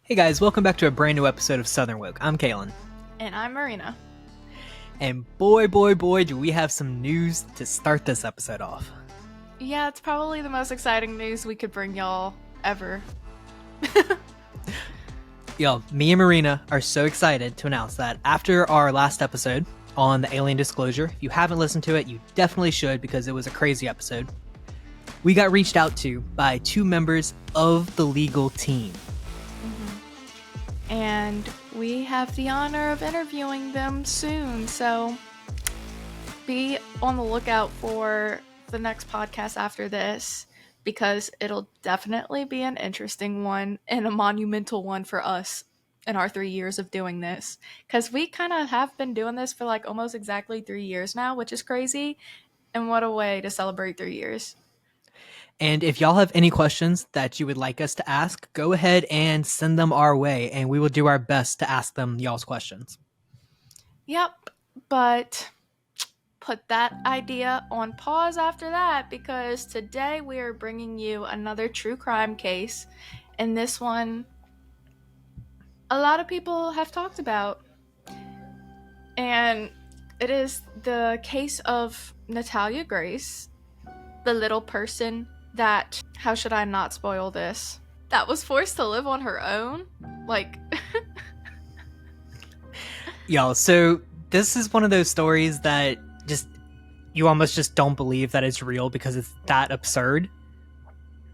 Hey guys, welcome back to a brand new episode of Southern Woke. I'm Kalen. And I'm Marina. And boy, do we have some news to start this episode off. Yeah, it's probably the most exciting news we could bring y'all ever. Yo, me and Marina are so excited to announce that after our last episode on the alien disclosure, if you haven't listened to it, you definitely should because it was a crazy episode. We got reached out to by two members of the legal team. And we have the honor of interviewing them soon, so be on the lookout for the next podcast after this, because it'll definitely be an interesting one and a monumental one for us in our 3 years of doing this. Because we kind of have been doing this for like almost exactly 3 years now, which is crazy. And what a way to celebrate 3 years. And if y'all have any questions that you would like us to ask, go ahead and send them our way, and we will do our best to ask them y'all's questions. Yep, but put that idea on pause after that, because today we are bringing you another true crime case, and this one a lot of people have talked about. And it is the case of Natalia Grace, the little person that, how should I not spoil this, that was forced to live on her own? Like... Y'all, so this is one of those stories that just, you almost just don't believe that it's real because it's that absurd.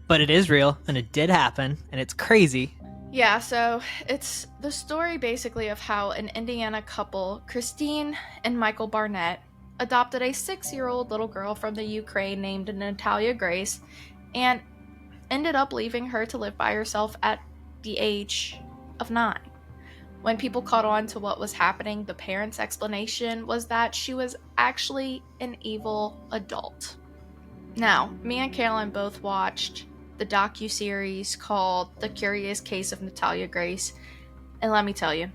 But it is real, and it did happen, and it's crazy. Yeah, so it's the story basically of how an Indiana couple, Christine and Michael Barnett, adopted a 6-year-old little girl from the Ukraine named Natalia Grace and ended up leaving her to live by herself at the age of 9. When people caught on to what was happening, the parents' explanation was that she was actually an evil adult. Now, me and Caroline both watched the docu-series called The Curious Case of Natalia Grace, and let me tell you,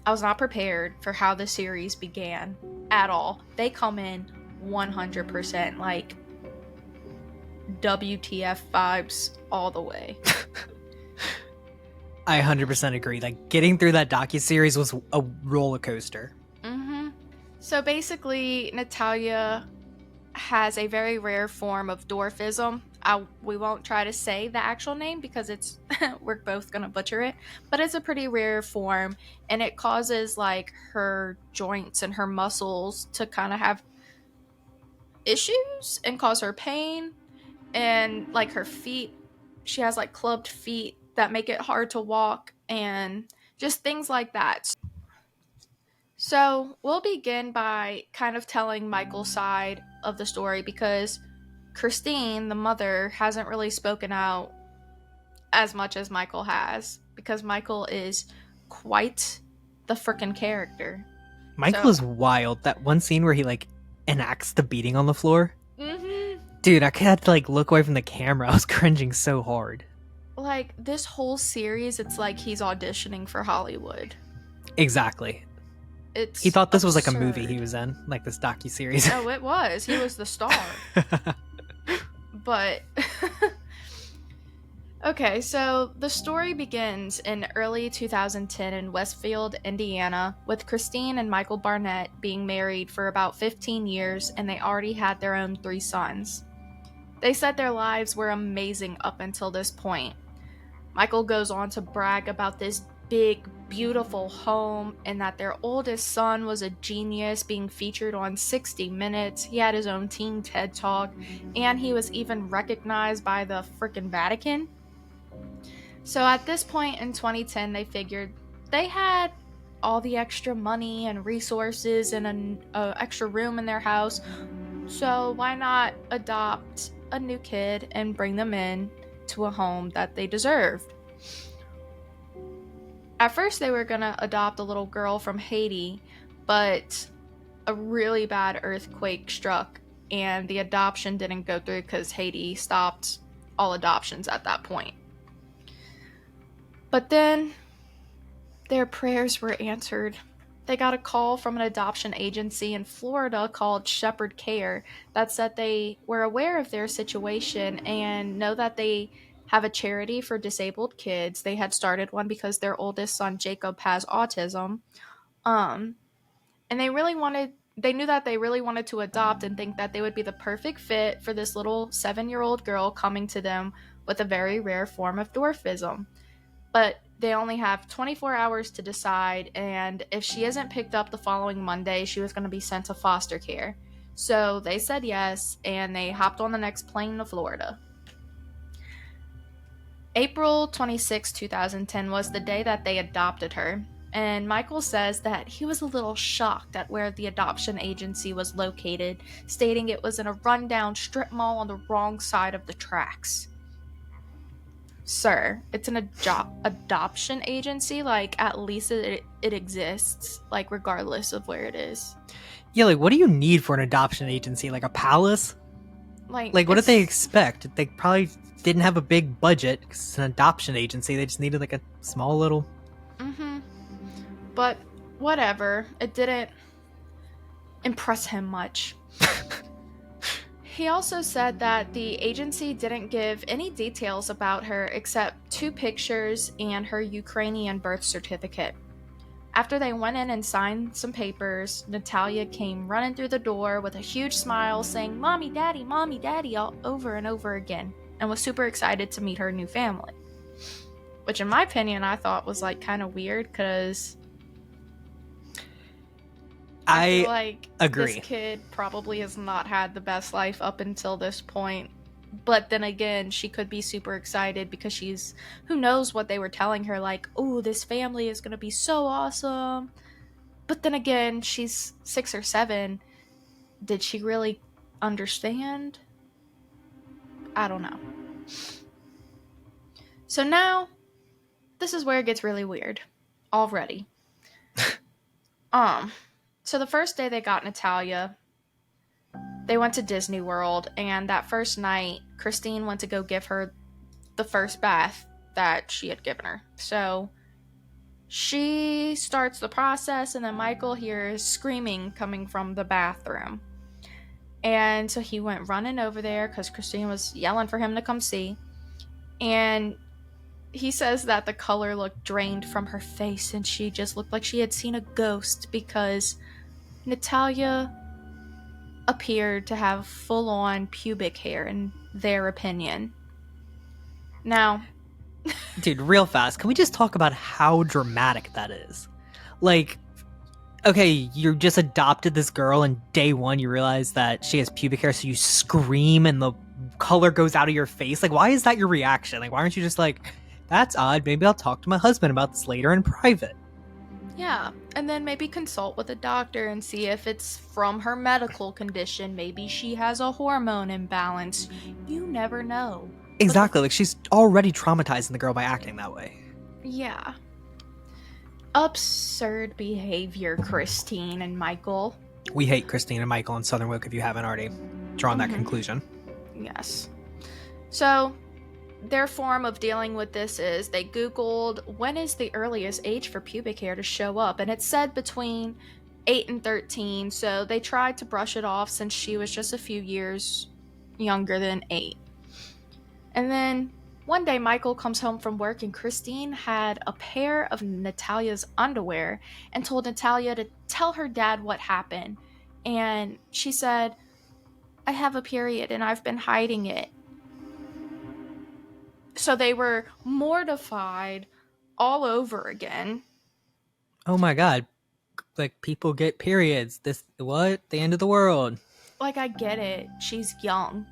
I was not prepared for how the series began at all. They come in 100% like WTF vibes all the way. I 100% agree. Like, getting through that docuseries was a roller coaster. So basically, Natalia has a very rare form of dwarfism. We won't try to say the actual name because it's we're both gonna butcher it, but it's a pretty rare form, and it causes like her joints and her muscles to kind of have issues and cause her pain, and like her feet, she has like clubbed feet that make it hard to walk and just things like that. So we'll begin by kind of telling Michael's side of the story, because Christine, the mother, hasn't really spoken out as much as Michael has, because Michael is quite the frickin' character. Michael is wild. That one scene where he like enacts the beating on the floor. Dude, I had to like look away from the camera. I was cringing so hard. Like, this whole series, it's like he's auditioning for Hollywood. Exactly. He thought this was like a movie he was in, like this docuseries. No, it was. He was the star. But okay, so the story begins in early 2010 in Westfield, Indiana, with Christine and Michael Barnett being married for about 15 years, and they already had their own 3 sons. They said their lives were amazing up until this point. Michael goes on to brag about this big, beautiful home, and that their oldest son was a genius, being featured on 60 Minutes. He had his own teen TED Talk, and he was even recognized by the frickin' Vatican. So at this point in 2010, they figured they had all the extra money and resources and an extra room in their house, so why not adopt a new kid and bring them in to a home that they deserved. At first, they were gonna adopt a little girl from Haiti, but a really bad earthquake struck, and the adoption didn't go through because Haiti stopped all adoptions at that point. But then, their prayers were answered. They got a call from an adoption agency in Florida called Shepherd Care that said they were aware of their situation and know that they have a charity for disabled kids. They had started one because their oldest son, Jacob, has autism. Um, and they knew that they really wanted to adopt and think that they would be the perfect fit for this little 7-year-old girl coming to them with a very rare form of dwarfism. But they only have 24 hours to decide, and if she isn't picked up the following Monday, she was going to be sent to foster care. So they said yes, and they hopped on the next plane to Florida. April 26, 2010 was the day that they adopted her, and Michael says that he was a little shocked at where the adoption agency was located, stating it was in a rundown strip mall on the wrong side of the tracks. Sir, it's an adoption agency, like, at least it exists, like, regardless of where it is. Yeah, like, what do you need for an adoption agency? Like a palace? Like, what did they expect? They probably didn't have a big budget, because it's an adoption agency. They just needed, like, a small little... But, whatever. It didn't impress him much. He also said that the agency didn't give any details about her except 2 pictures and her Ukrainian birth certificate. After they went in and signed some papers, Natalia came running through the door with a huge smile saying, Mommy, Daddy, all over and over again, and was super excited to meet her new family. Which, in my opinion, I thought was, like, kind of weird, because I feel like agree. This kid probably has not had the best life up until this point. But then again, she could be super excited because who knows what they were telling her, like, oh, this family is going to be so awesome. But then again, she's 6 or 7. Did she really understand? I don't know. So now, this is where it gets really weird. Already. So the first day they got Natalia, they went to Disney World, and that first night, Christine went to go give her the first bath that she had given her. So she starts the process, and then Michael hears screaming coming from the bathroom. And so he went running over there because Christine was yelling for him to come see. And he says that the color looked drained from her face, and she just looked like she had seen a ghost because Natalia appeared to have full-on pubic hair, in their opinion. Now... Dude, real fast, can we just talk about how dramatic that is? Like, okay, you just adopted this girl, and day 1 you realize that she has pubic hair, so you scream and the color goes out of your face. Like, why is that your reaction? Like, why aren't you just like, that's odd, maybe I'll talk to my husband about this later in private? Yeah, and then maybe consult with a doctor and see if it's from her medical condition. Maybe she has a hormone imbalance. You never know. Exactly, like she's already traumatizing the girl by acting that way. Yeah. Absurd behavior, Christine and Michael. We hate Christine and Michael in Southernwick if you haven't already drawn that conclusion. Yes. So, their form of dealing with this is they Googled when is the earliest age for pubic hair to show up, and it said between 8 and 13, so they tried to brush it off since she was just a few years younger than 8. And then one day Michael comes home from work and Christine had a pair of Natalia's underwear and told Natalia to tell her dad what happened. And she said, I have a period and I've been hiding it. So they were mortified all over again. Oh my god. Like, people get periods. This, what? The end of the world. Like, I get it. She's young.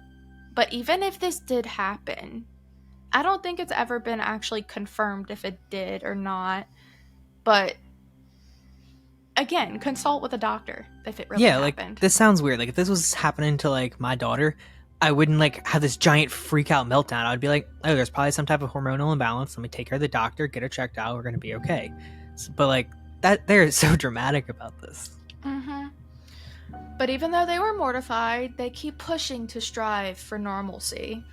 But even if this did happen, I don't think it's ever been actually confirmed if it did or not. But, again, consult with a doctor if it really happened. Like, this sounds weird. Like, if this was happening to, like, my daughter, I wouldn't, like, have this giant freak-out meltdown. I'd be like, oh, there's probably some type of hormonal imbalance. Let me take her to the doctor, get her checked out. We're going to be okay. But, like, they're so dramatic about this. Mm-hmm. But even though they were mortified, they keep pushing to strive for normalcy.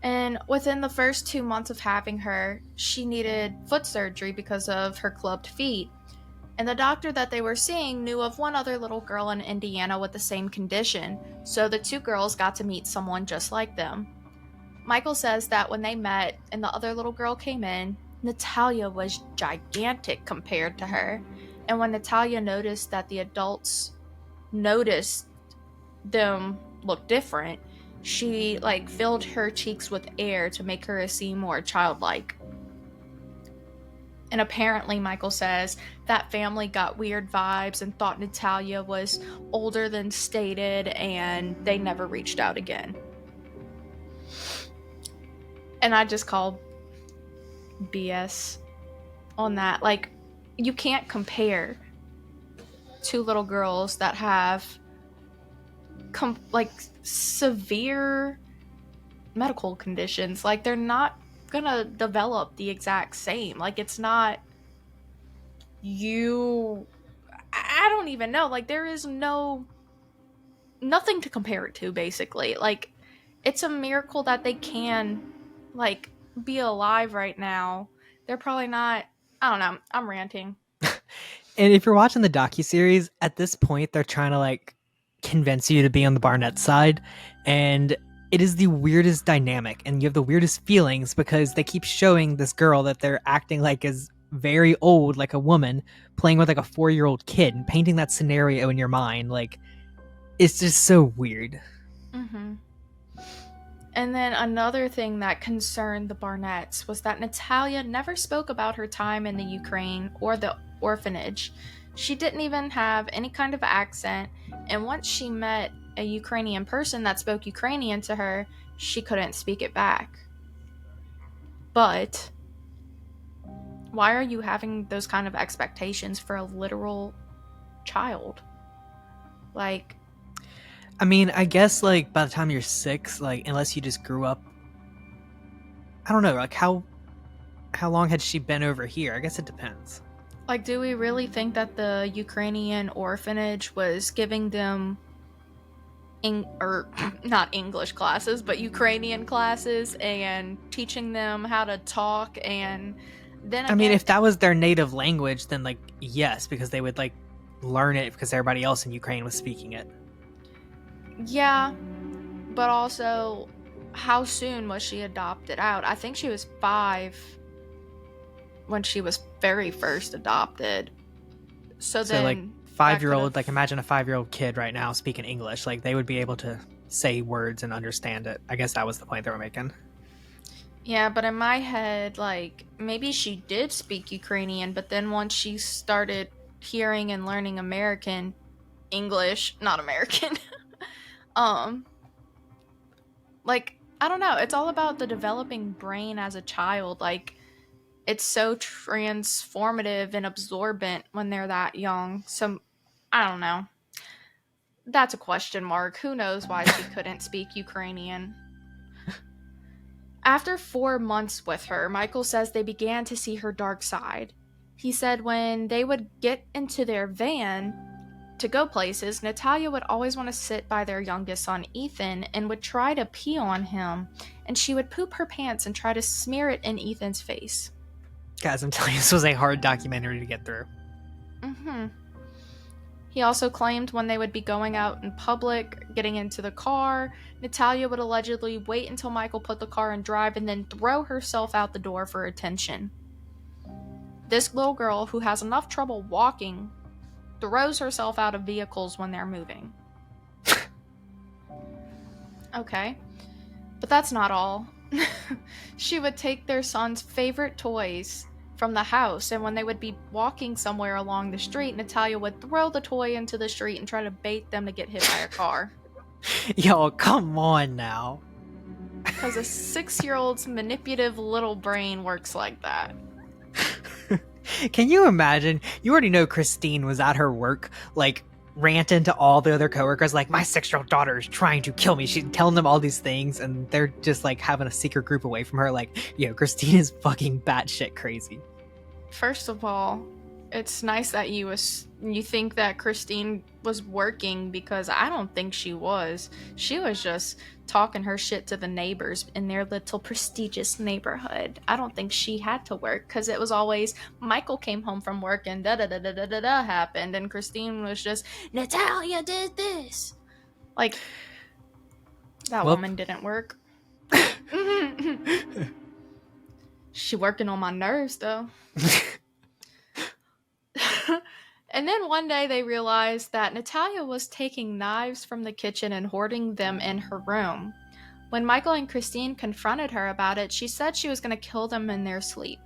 And within the first 2 months of having her, she needed foot surgery because of her clubbed feet. And the doctor that they were seeing knew of one other little girl in Indiana with the same condition, so the 2 girls got to meet someone just like them. Michael says that when they met and the other little girl came in, Natalia was gigantic compared to her. And when Natalia noticed that the adults noticed them look different, she filled her cheeks with air to make her seem more childlike. And apparently, Michael says that family got weird vibes and thought Natalia was older than stated, and they never reached out again. And I just call BS on that. You can't compare two little girls that have severe medical conditions. They're not gonna develop the exact same. It's not you. I don't even know. There is nothing to compare it to, basically. It's a miracle that they can be alive right now. They're probably not. I don't know. I'm ranting. And if you're watching the docuseries, at this point, they're trying to convince you to be on the Barnett side. And it is the weirdest dynamic. And you have the weirdest feelings because they keep showing this girl that they're acting like is very old, like a woman, playing with a 4-year-old kid and painting that scenario in your mind. It's just so weird. Mm-hmm. And then another thing that concerned the Barnetts was that Natalia never spoke about her time in the Ukraine or the orphanage. She didn't even have any kind of accent, and once she met a Ukrainian person that spoke Ukrainian to her, she couldn't speak it back. But why are you having those kind of expectations for a literal child? I mean, I guess by the time you're 6, unless you just grew up, I don't know, how long had she been over here? I guess it depends. Do we really think that the Ukrainian orphanage was giving them not English classes, but Ukrainian classes and teaching them how to talk? And then again, I mean, if that was their native language, then yes, because they would learn it because everybody else in Ukraine was speaking it. Yeah, but also, how soon was she adopted out? I think she was 5 when she was very first adopted. So then 5-year-old, imagine a 5-year-old kid right now speaking English. They would be able to say words and understand it. I guess that was the point they were making. Yeah, but in my head, maybe she did speak Ukrainian, but then once she started hearing and learning English, not American, I don't know. It's all about the developing brain as a child. It's so transformative and absorbent when they're that young. So, I don't know. That's a question mark. Who knows why she couldn't speak Ukrainian? After 4 months with her, Michael says they began to see her dark side. He said when they would get into their van to go places, Natalia would always want to sit by their youngest son, Ethan, and would try to pee on him, and she would poop her pants and try to smear it in Ethan's face. Guys, I'm telling you, this was a hard documentary to get through. Mm-hmm. He also claimed when they would be going out in public, getting into the car, Natalia would allegedly wait until Michael put the car in drive and then throw herself out the door for attention. This little girl, who has enough trouble walking, throws herself out of vehicles when they're moving. Okay. But that's not all. She would take their son's favorite toys from the house, and when they would be walking somewhere along the street, Natalia would throw the toy into the street and try to bait them to get hit by a car. Yo, come on now. Because a 6-year-old's manipulative little brain works like that. Can you imagine? You already know Christine was at her work, ranting to all the other coworkers, my 6-year-old daughter is trying to kill me. She's telling them all these things, and they're just having a secret group away from her. Christine is fucking batshit crazy. First of all, it's nice that you think that Christine was working, because I don't think she was. She was just talking her shit to the neighbors in their little prestigious neighborhood. I don't think she had to work, because it was always Michael came home from work and da-da-da-da-da-da happened, and Christine was just, Natalia did this. That woman didn't work. She working on my nerves, though. And then one day they realized that Natalia was taking knives from the kitchen and hoarding them in her room. When Michael and Christine confronted her about it, she said she was going to kill them in their sleep.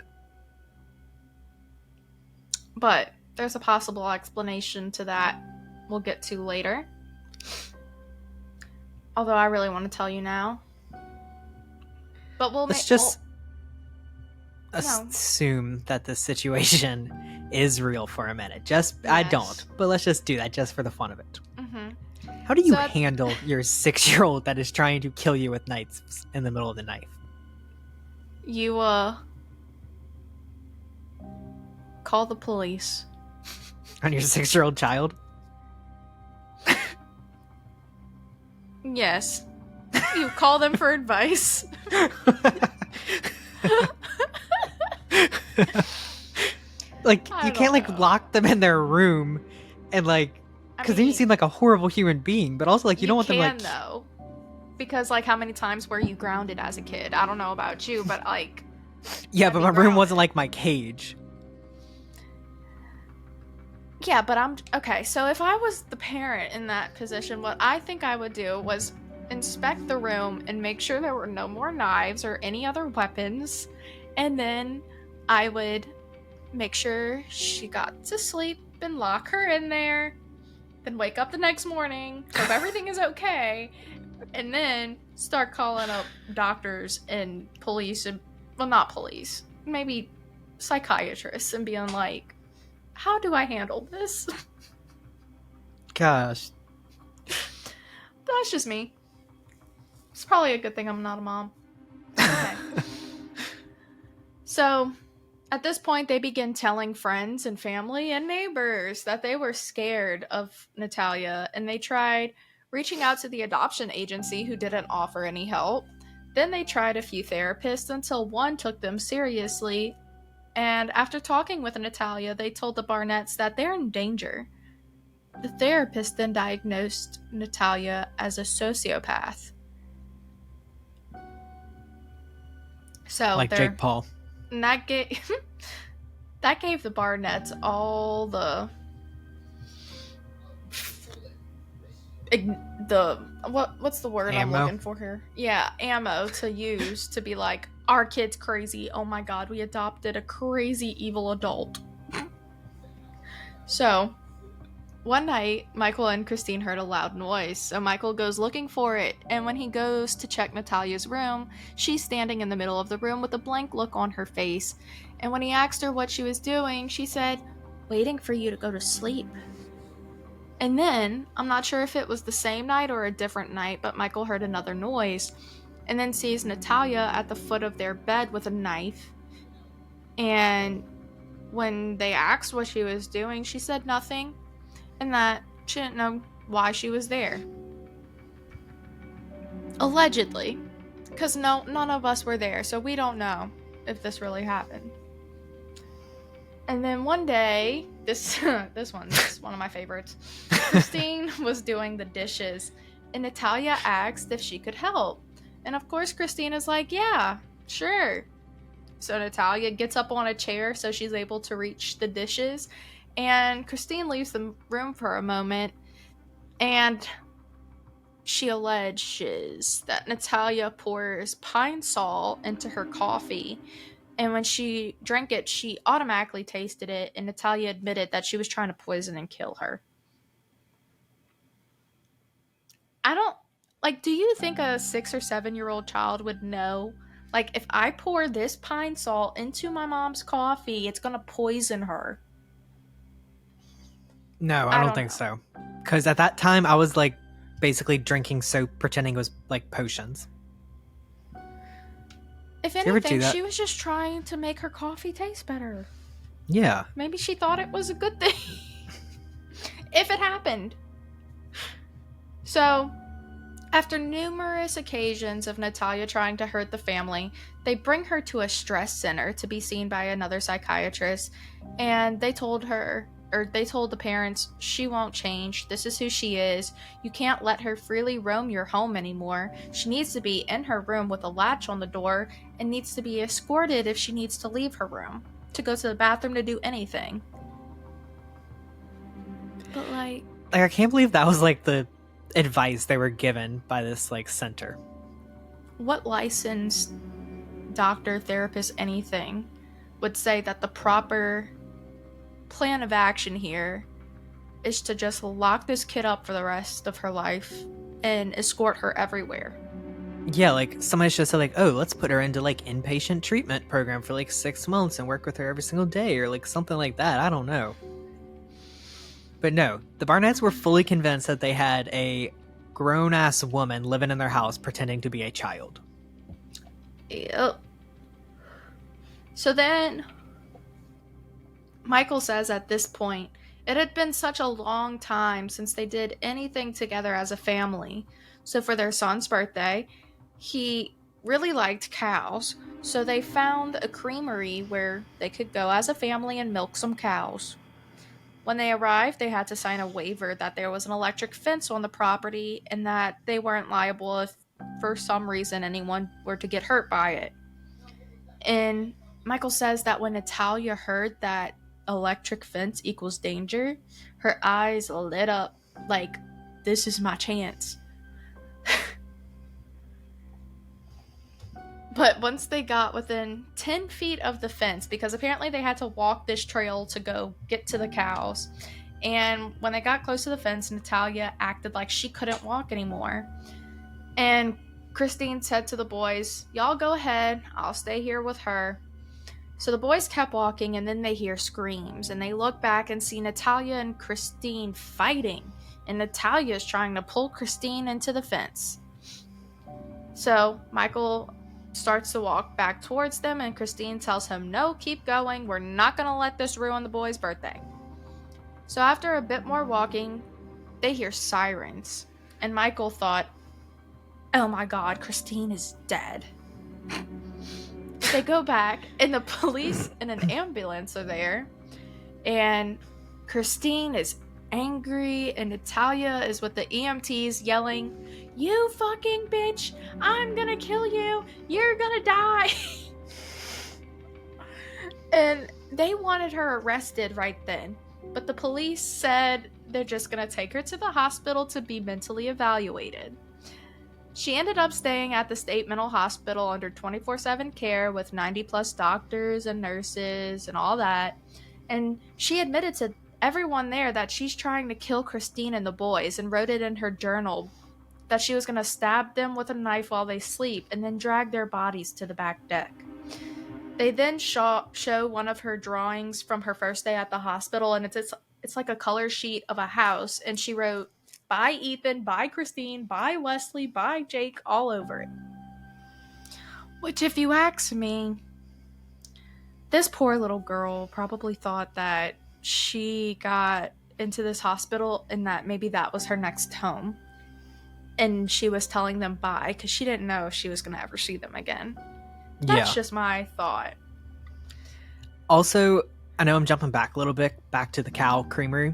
But there's a possible explanation to that we'll get to later. Although I really want to tell you now. But Let's just assume that the situation is real for a minute. Yes. I don't, but let's just do that just for the fun of it. Mm-hmm. How do you handle your 6-year-old that is trying to kill you with knives in the middle of the night? You, call the police. On your 6-year-old child? Yes. You call them for advice. Like, you can't, like, lock them in their room and, like, because then you seem like a horrible human being, but also, like, you don't want them, like... You can, though. Because, like, how many times were you grounded as a kid? I don't know about you, but, like... Yeah, but my room wasn't, like, my cage. Yeah, but okay, so if I was the parent in that position, what I think I would do was inspect the room and make sure there were no more knives or any other weapons, and then I would make sure she got to sleep and lock her in there, then wake up the next morning, hope everything is okay, and then start calling up doctors and police, and, well, not police, maybe psychiatrists, and being like, how do I handle this? Gosh. That's just me. It's probably a good thing I'm not a mom. Okay. So, at this point, they begin telling friends and family and neighbors that they were scared of Natalia, and they tried reaching out to the adoption agency, who didn't offer any help. Then they tried a few therapists until one took them seriously, and after talking with Natalia, they told the Barnetts that they're in danger. The therapist then diagnosed Natalia as a sociopath. So, like Jake Paul. And that gave the Barnetts all the what's the word ammo? I'm looking for here? Yeah, ammo to use to be like, our kid's crazy. Oh my god, we adopted a crazy evil adult. So, one night, Michael and Christine heard a loud noise, so Michael goes looking for it, and when he goes to check Natalia's room, she's standing in the middle of the room with a blank look on her face, and when he asked her what she was doing, she said, "Waiting for you to go to sleep." And then, I'm not sure if it was the same night or a different night, but Michael heard another noise, and then sees Natalia at the foot of their bed with a knife, and when they asked what she was doing, she said nothing, and that she didn't know why she was there. Allegedly. Because none of us were there, so we don't know if this really happened. And then one day, this one's one of my favorites. Christine was doing the dishes, and Natalia asked if she could help. And of course, Christine is like, yeah, sure. So Natalia gets up on a chair so she's able to reach the dishes, and Christine leaves the room for a moment, and she alleges that Natalia pours pine sol into her coffee, and when she drank it, she automatically tasted it, and Natalia admitted that she was trying to poison and kill her. Do you think a 6 or 7-year-old child would know? Like, if I pour this pine sol into my mom's coffee, it's gonna poison her. No, I don't think so. Because at that time, I was, like, basically drinking soap, pretending it was, like, potions. If anything, she was just trying to make her coffee taste better. Yeah. Maybe she thought it was a good thing. If it happened. So, after numerous occasions of Natalia trying to hurt the family, they bring her to a stress center to be seen by another psychiatrist, and they told her they told the parents, she won't change. This is who she is. You can't let her freely roam your home anymore. She needs to be in her room with a latch on the door and needs to be escorted if she needs to leave her room, to go to the bathroom, to do anything. But like I can't believe that was like the advice they were given by this like center. What licensed doctor, therapist, anything would say that the proper plan of action here is to just lock this kid up for the rest of her life and escort her everywhere? Yeah, like somebody should have said like, oh, let's put her into like inpatient treatment program for like 6 months and work with her every single day or like something like that. I don't know. But no, the Barnetts were fully convinced that they had a grown-ass woman living in their house pretending to be a child. Yep. So then, Michael says at this point, it had been such a long time since they did anything together as a family. So for their son's birthday, he really liked cows. So they found a creamery where they could go as a family and milk some cows. When they arrived, they had to sign a waiver that there was an electric fence on the property and that they weren't liable if for some reason anyone were to get hurt by it. And Michael says that when Natalia heard that electric fence equals danger, her eyes lit up like, this is my chance. But once they got within 10 feet of the fence, because apparently they had to walk this trail to go get to the cows, and when they got close to the fence, Natalia acted like she couldn't walk anymore. And Christine said to the boys, y'all go ahead, I'll stay here with her. So the boys kept walking, and then they hear screams, and they look back and see Natalia and Christine fighting, and Natalia is trying to pull Christine into the fence. So Michael starts to walk back towards them, and Christine tells him, no, keep going, we're not going to let this ruin the boy's birthday. So after a bit more walking, they hear sirens, and Michael thought, oh my god, Christine is dead. They go back, and the police and an ambulance are there, and Christine is angry, and Natalia is with the EMTs yelling, you fucking bitch, I'm gonna kill you, you're gonna die. And they wanted her arrested right then, but the police said they're just gonna take her to the hospital to be mentally evaluated. She ended up staying at the state mental hospital under 24/7 care with 90 plus doctors and nurses and all that, and she admitted to everyone there that she's trying to kill Christine and the boys, and wrote it in her journal that she was going to stab them with a knife while they sleep and then drag their bodies to the back deck. They then show one of her drawings from her first day at the hospital, and it's like a color sheet of a house, and she wrote, by Ethan, by Christine, by Wesley, by Jake, all over it. Which, if you ask me, this poor little girl probably thought that she got into this hospital and that maybe that was her next home. And she was telling them bye because she didn't know if she was going to ever see them again. That's just my thought. Also, I know I'm jumping back a little bit, back to the cow creamery,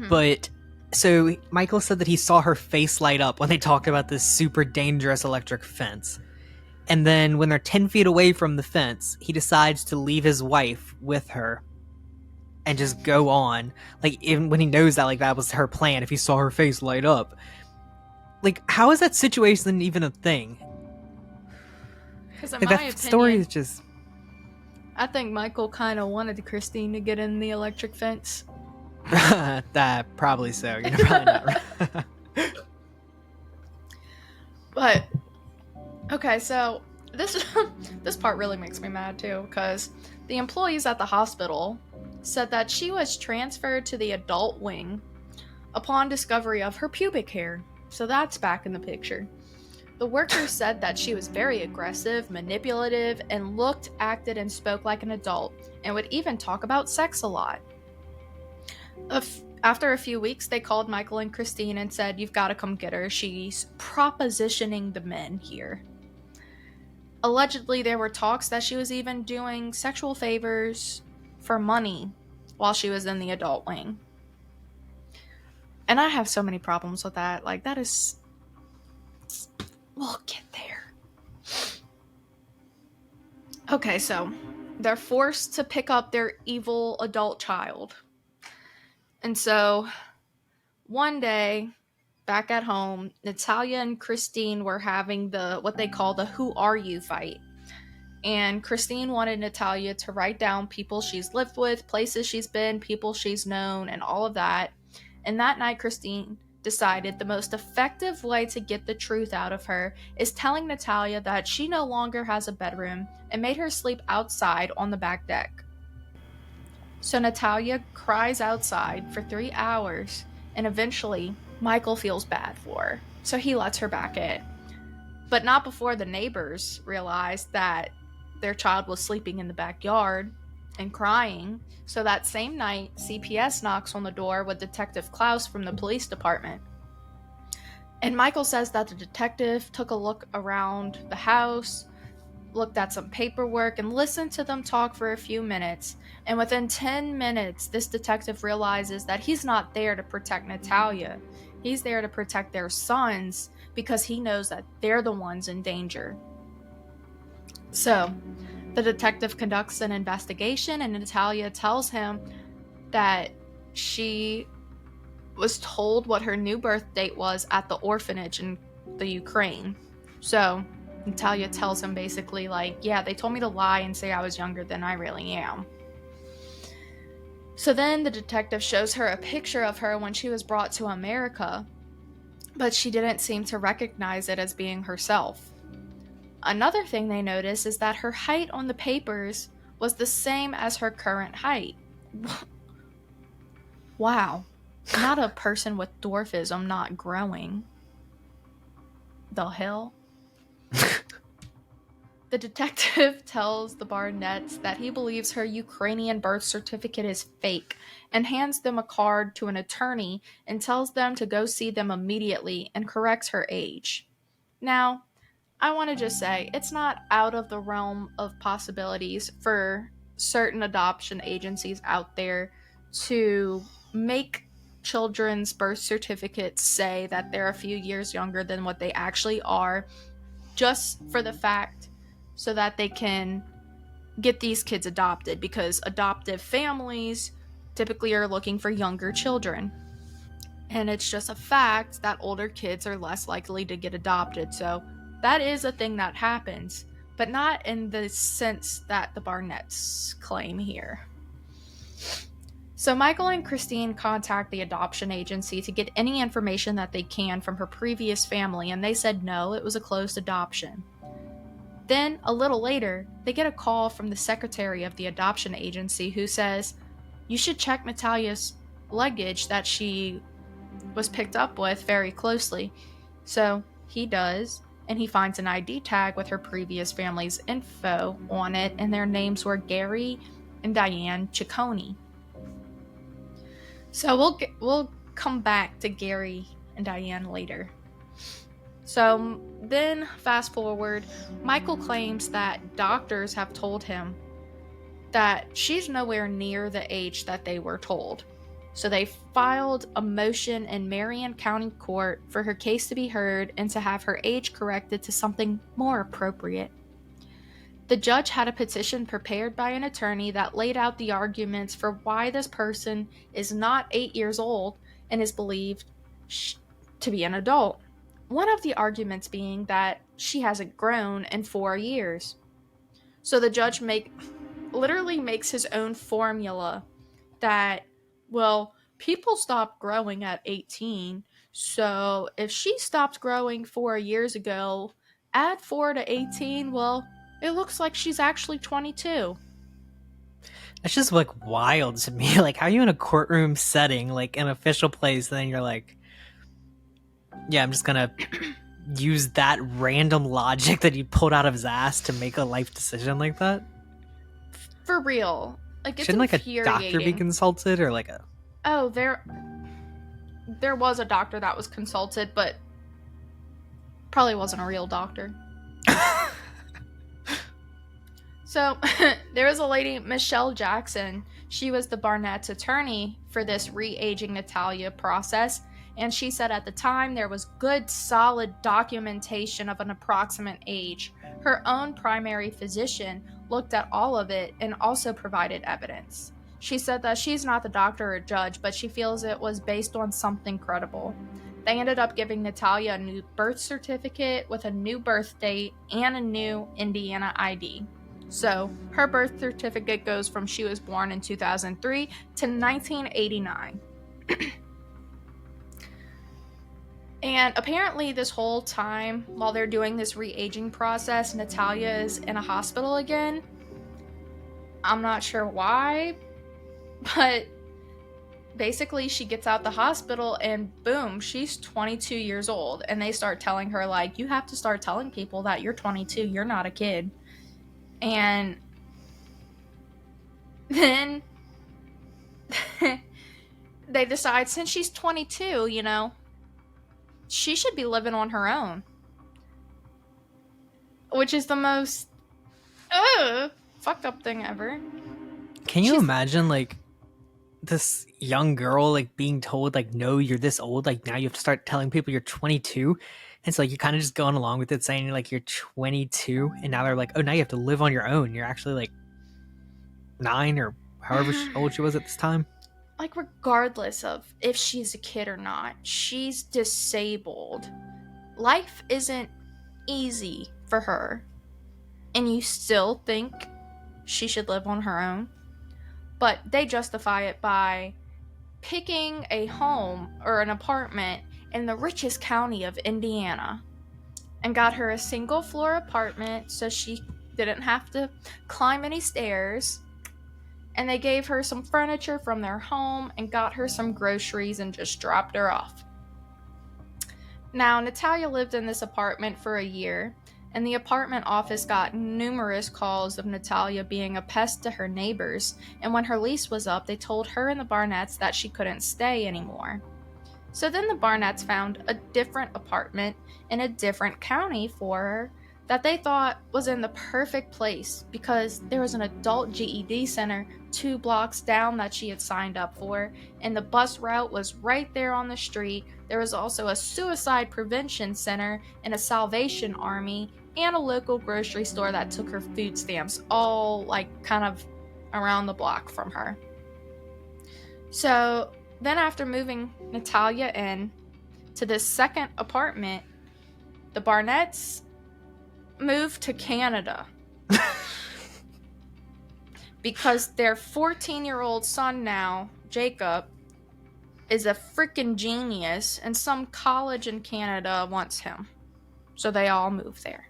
but so Michael said that he saw her face light up when they talked about this super dangerous electric fence. And then when they're 10 feet away from the fence, he decides to leave his wife with her and just go on. Like, even when he knows that, like, that was her plan, if he saw her face light up. Like, how is that situation even a thing? Because in like, my that opinion, story is just... I think Michael kind of wanted Christine to get in the electric fence. That, probably so. You're probably not right. But, okay, so this part really makes me mad too, because the employees at the hospital said that she was transferred to the adult wing upon discovery of her pubic hair. So that's back in the picture. The workers said that she was very aggressive, manipulative, and looked, acted, and spoke like an adult, and would even talk about sex a lot. After a few weeks, they called Michael and Christine and said, you've got to come get her. She's propositioning the men here. Allegedly, there were talks that she was even doing sexual favors for money while she was in the adult wing. And I have so many problems with that. Like, that is... We'll get there. Okay, so they're forced to pick up their evil adult child. And so one day, back at home, Natalia and Christine were having what they call the "Who Are You" fight. And Christine wanted Natalia to write down people she's lived with, places she's been, people she's known, and all of that. And that night, Christine decided the most effective way to get the truth out of her is telling Natalia that she no longer has a bedroom, and made her sleep outside on the back deck. So Natalia cries outside for 3 hours, and eventually Michael feels bad for her, so he lets her back in. But not before the neighbors realized that their child was sleeping in the backyard and crying. So that same night, CPS knocks on the door with Detective Klaus from the police department. And Michael says that the detective took a look around the house, looked at some paperwork, and listened to them talk for a few minutes. And within 10 minutes, this detective realizes that he's not there to protect Natalia. He's there to protect their sons, because he knows that they're the ones in danger. So, the detective conducts an investigation, and Natalia tells him that she was told what her new birth date was at the orphanage in the Ukraine. So, Natalia tells him basically like, yeah, they told me to lie and say I was younger than I really am. So then the detective shows her a picture of her when she was brought to America, but she didn't seem to recognize it as being herself. Another thing they notice is that her height on the papers was the same as her current height. Wow. Not a person with dwarfism not growing. The hell? The detective tells the Barnetts that he believes her Ukrainian birth certificate is fake, and hands them a card to an attorney and tells them to go see them immediately and corrects her age. Now, I want to just say, it's not out of the realm of possibilities for certain adoption agencies out there to make children's birth certificates say that they're a few years younger than what they actually are, just for the fact so that they can get these kids adopted, because adoptive families typically are looking for younger children. And it's just a fact that older kids are less likely to get adopted. So that is a thing that happens, but not in the sense that the Barnetts claim here. So Michael and Christine contact the adoption agency to get any information that they can from her previous family, and they said no, it was a closed adoption. Then, a little later, they get a call from the secretary of the adoption agency who says, you should check Natalia's luggage that she was picked up with very closely. So he does, and he finds an ID tag with her previous family's info on it, and their names were Gary and Diane Ciccone. So we'll come back to Gary and Diane later. So then, fast forward, Michael claims that doctors have told him that she's nowhere near the age that they were told. So they filed a motion in Marion County Court for her case to be heard and to have her age corrected to something more appropriate. The judge had a petition prepared by an attorney that laid out the arguments for why this person is not 8 years old and is believed to be an adult. One of the arguments being that she hasn't grown in 4 years. So the judge literally makes his own formula that, well, people stop growing at 18, so if she stopped growing 4 years ago, add 4 to 18, well, it looks like she's actually 22. That's just like wild to me. Like, how are you in a courtroom setting, like an official place, and then you're like, yeah, I'm just gonna use that random logic that he pulled out of his ass to make a life decision like that? For real. Like, it's Shouldn't like a doctor be infuriating. consulted, or like a... Oh, there was a doctor that was consulted, but probably wasn't a real doctor. So, there was a lady, Michelle Jackson. She was the Barnett's attorney for this re-aging Natalia process, and she said at the time there was good, solid documentation of an approximate age. Her own primary physician looked at all of it and also provided evidence. She said that she's not the doctor or judge, but she feels it was based on something credible. They ended up giving Natalia a new birth certificate with a new birth date and a new Indiana ID. So her birth certificate goes from she was born in 2003 to 1989. And apparently this whole time, while they're doing this re-aging process, Natalia is in a hospital again. I'm not sure why, but basically she gets out the hospital and boom, she's 22 years old. And they start telling her, like, you have to start telling people that you're 22, you're not a kid. And then they decide, since she's 22, you know, she should be living on her own. Which is the most fucked up thing ever. Can you imagine, like, this young girl, like, being told, like, no, you're this old, like, now you have to start telling people you're 22? And so, like, you're kind of just going along with it, saying, like, you're 22, and now they're like, oh, now you have to live on your own. You're actually, like, 9 or however old she was at this time. Like, regardless of if she's a kid or not, she's disabled. Life isn't easy for her. And you still think she should live on her own? But they justify it by picking a home or an apartment in the richest county of Indiana and got her a single floor apartment so she didn't have to climb any stairs. And they gave her some furniture from their home and got her some groceries and just dropped her off. Now, Natalia lived in this apartment for a year, and the apartment office got numerous calls of Natalia being a pest to her neighbors, and when her lease was up, they told her and the Barnetts that she couldn't stay anymore. So then the Barnetts found a different apartment in a different county for her that they thought was in the perfect place because there was an adult GED center 2 blocks down that she had signed up for, and the bus route was right there on the street. There was also a suicide prevention center and a Salvation Army and a local grocery store that took her food stamps, all like kind of around the block from her. So then after moving Natalia in to this second apartment, the Barnetts moved to Canada because their 14-year-old son now, Jacob, is a freaking genius and some college in Canada wants him. So they all moved there.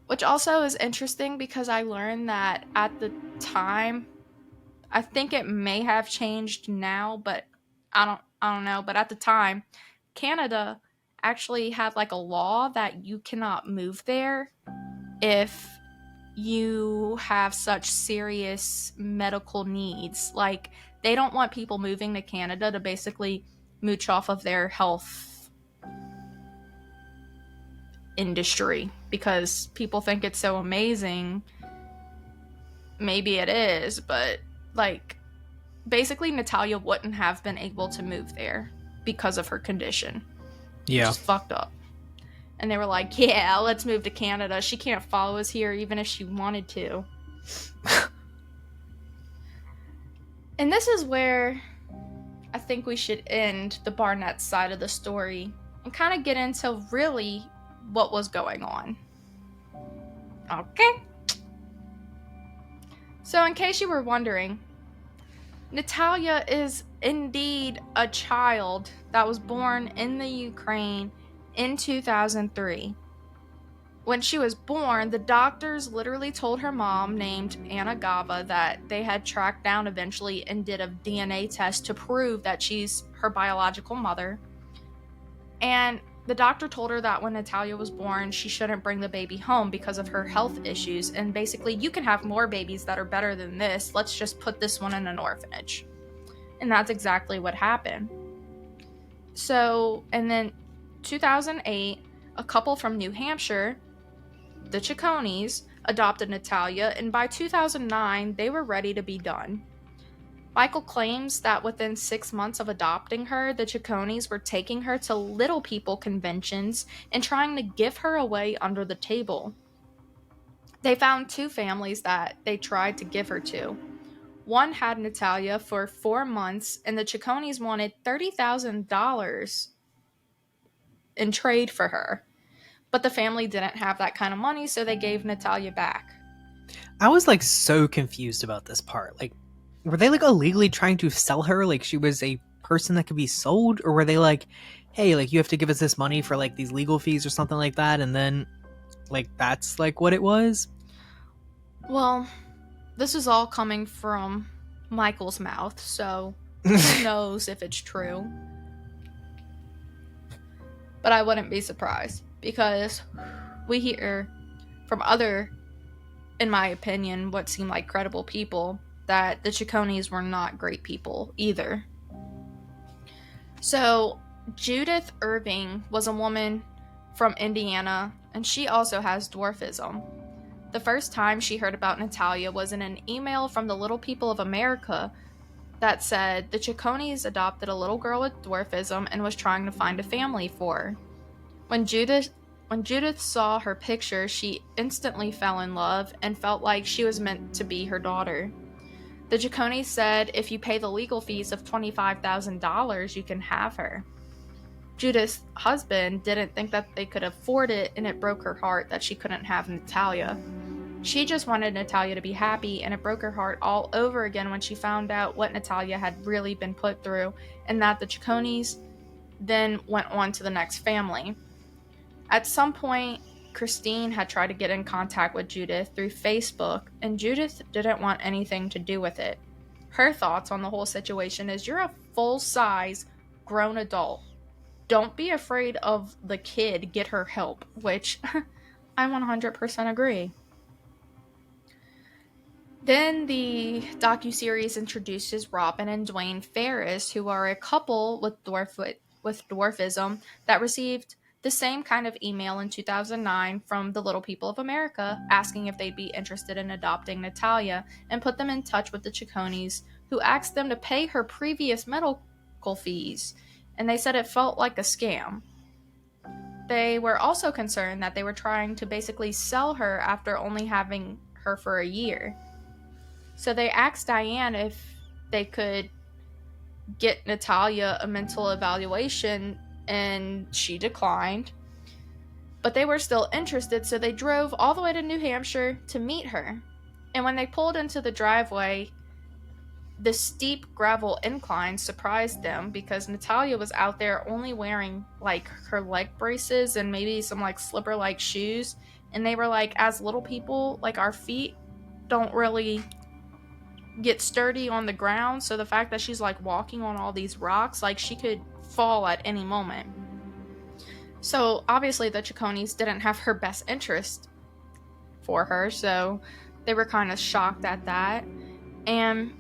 Which also is interesting because I learned that at the time, I think it may have changed now, but I don't know, but at the time, Canada actually had like a law that you cannot move there if you have such serious medical needs. Like, they don't want people moving to Canada to basically mooch off of their health industry because people think it's so amazing. Maybe it is, but like, basically Natalia wouldn't have been able to move there because of her condition. Yeah. Which is fucked up. And they were like, yeah, let's move to Canada. She can't follow us here even if she wanted to. And this is where I think we should end the Barnett side of the story and kind of get into really what was going on. Okay? So in case you were wondering, Natalia is indeed a child that was born in the Ukraine in 2003. When she was born, the doctors literally told her mom, named Anna Gava, that they had tracked down eventually and did a DNA test to prove that she's her biological mother. And the doctor told her that when Natalia was born, she shouldn't bring the baby home because of her health issues. And basically, you can have more babies that are better than this. Let's just put this one in an orphanage. And that's exactly what happened. So, and then 2008, a couple from New Hampshire, the Chaconies, adopted Natalia, and by 2009, they were ready to be done. Michael claims that within 6 months of adopting her, the Chaconies were taking her to little people conventions and trying to give her away under the table. They found 2 families that they tried to give her to. One had Natalia for 4 months, and the Chaconies wanted $30,000 in trade for her. But the family didn't have that kind of money, so they gave Natalia back. I was like so confused about this part. Like, were they like illegally trying to sell her like she was a person that could be sold? Or were they like, hey, like you have to give us this money for like these legal fees or something like that? And then like that's like what it was? Well, this is all coming from Michael's mouth, so who knows if it's true. But I wouldn't be surprised, because we hear from other, in my opinion, what seem like credible people, that the Chaconies were not great people either. So, Judith Irving was a woman from Indiana, and she also has dwarfism. The first time she heard about Natalia was in an email from the Little People of America that said the Chaconies adopted a little girl with dwarfism and was trying to find a family for her. When Judith saw her picture, she instantly fell in love and felt like she was meant to be her daughter. The Chaconies said if you pay the legal fees of $25,000, you can have her. Judith's husband didn't think that they could afford it, and it broke her heart that she couldn't have Natalia. She just wanted Natalia to be happy, and it broke her heart all over again when she found out what Natalia had really been put through, and that the Chaconies then went on to the next family. At some point, Christine had tried to get in contact with Judith through Facebook, and Judith didn't want anything to do with it. Her thoughts on the whole situation is, you're a full-size grown adult. Don't be afraid of the kid, get her help, which I 100% agree. Then the docuseries introduces Robin and Dwayne Ferris, who are a couple with dwarfism that received the same kind of email in 2009 from the Little People of America asking if they'd be interested in adopting Natalia, and put them in touch with the Chaconies, who asked them to pay her previous medical fees, and they said it felt like a scam. They were also concerned that they were trying to basically sell her after only having her for a year. So they asked Diane if they could get Natalia a mental evaluation, and she declined. But they were still interested, so they drove all the way to New Hampshire to meet her. And when they pulled into the driveway, the steep gravel incline surprised them, because Natalia was out there only wearing like her leg braces and maybe some like slipper-like shoes. And they were like, as little people, like our feet don't really get sturdy on the ground, so the fact that she's like walking on all these rocks, like she could fall at any moment. So obviously the Chaconies didn't have her best interest for her, so they were kind of shocked at that. And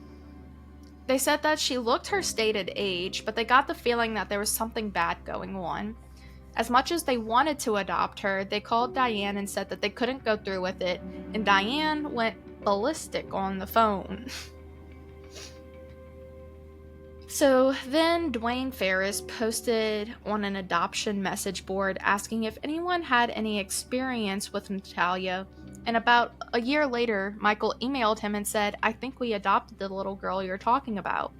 they said that she looked her stated age, but they got the feeling that there was something bad going on. As much as they wanted to adopt her, they called Diane and said that they couldn't go through with it, and Diane went ballistic on the phone. So then Dwayne Ferris posted on an adoption message board asking if anyone had any experience with Natalia, and about a year later, Michael emailed him and said, "I think we adopted the little girl you're talking about."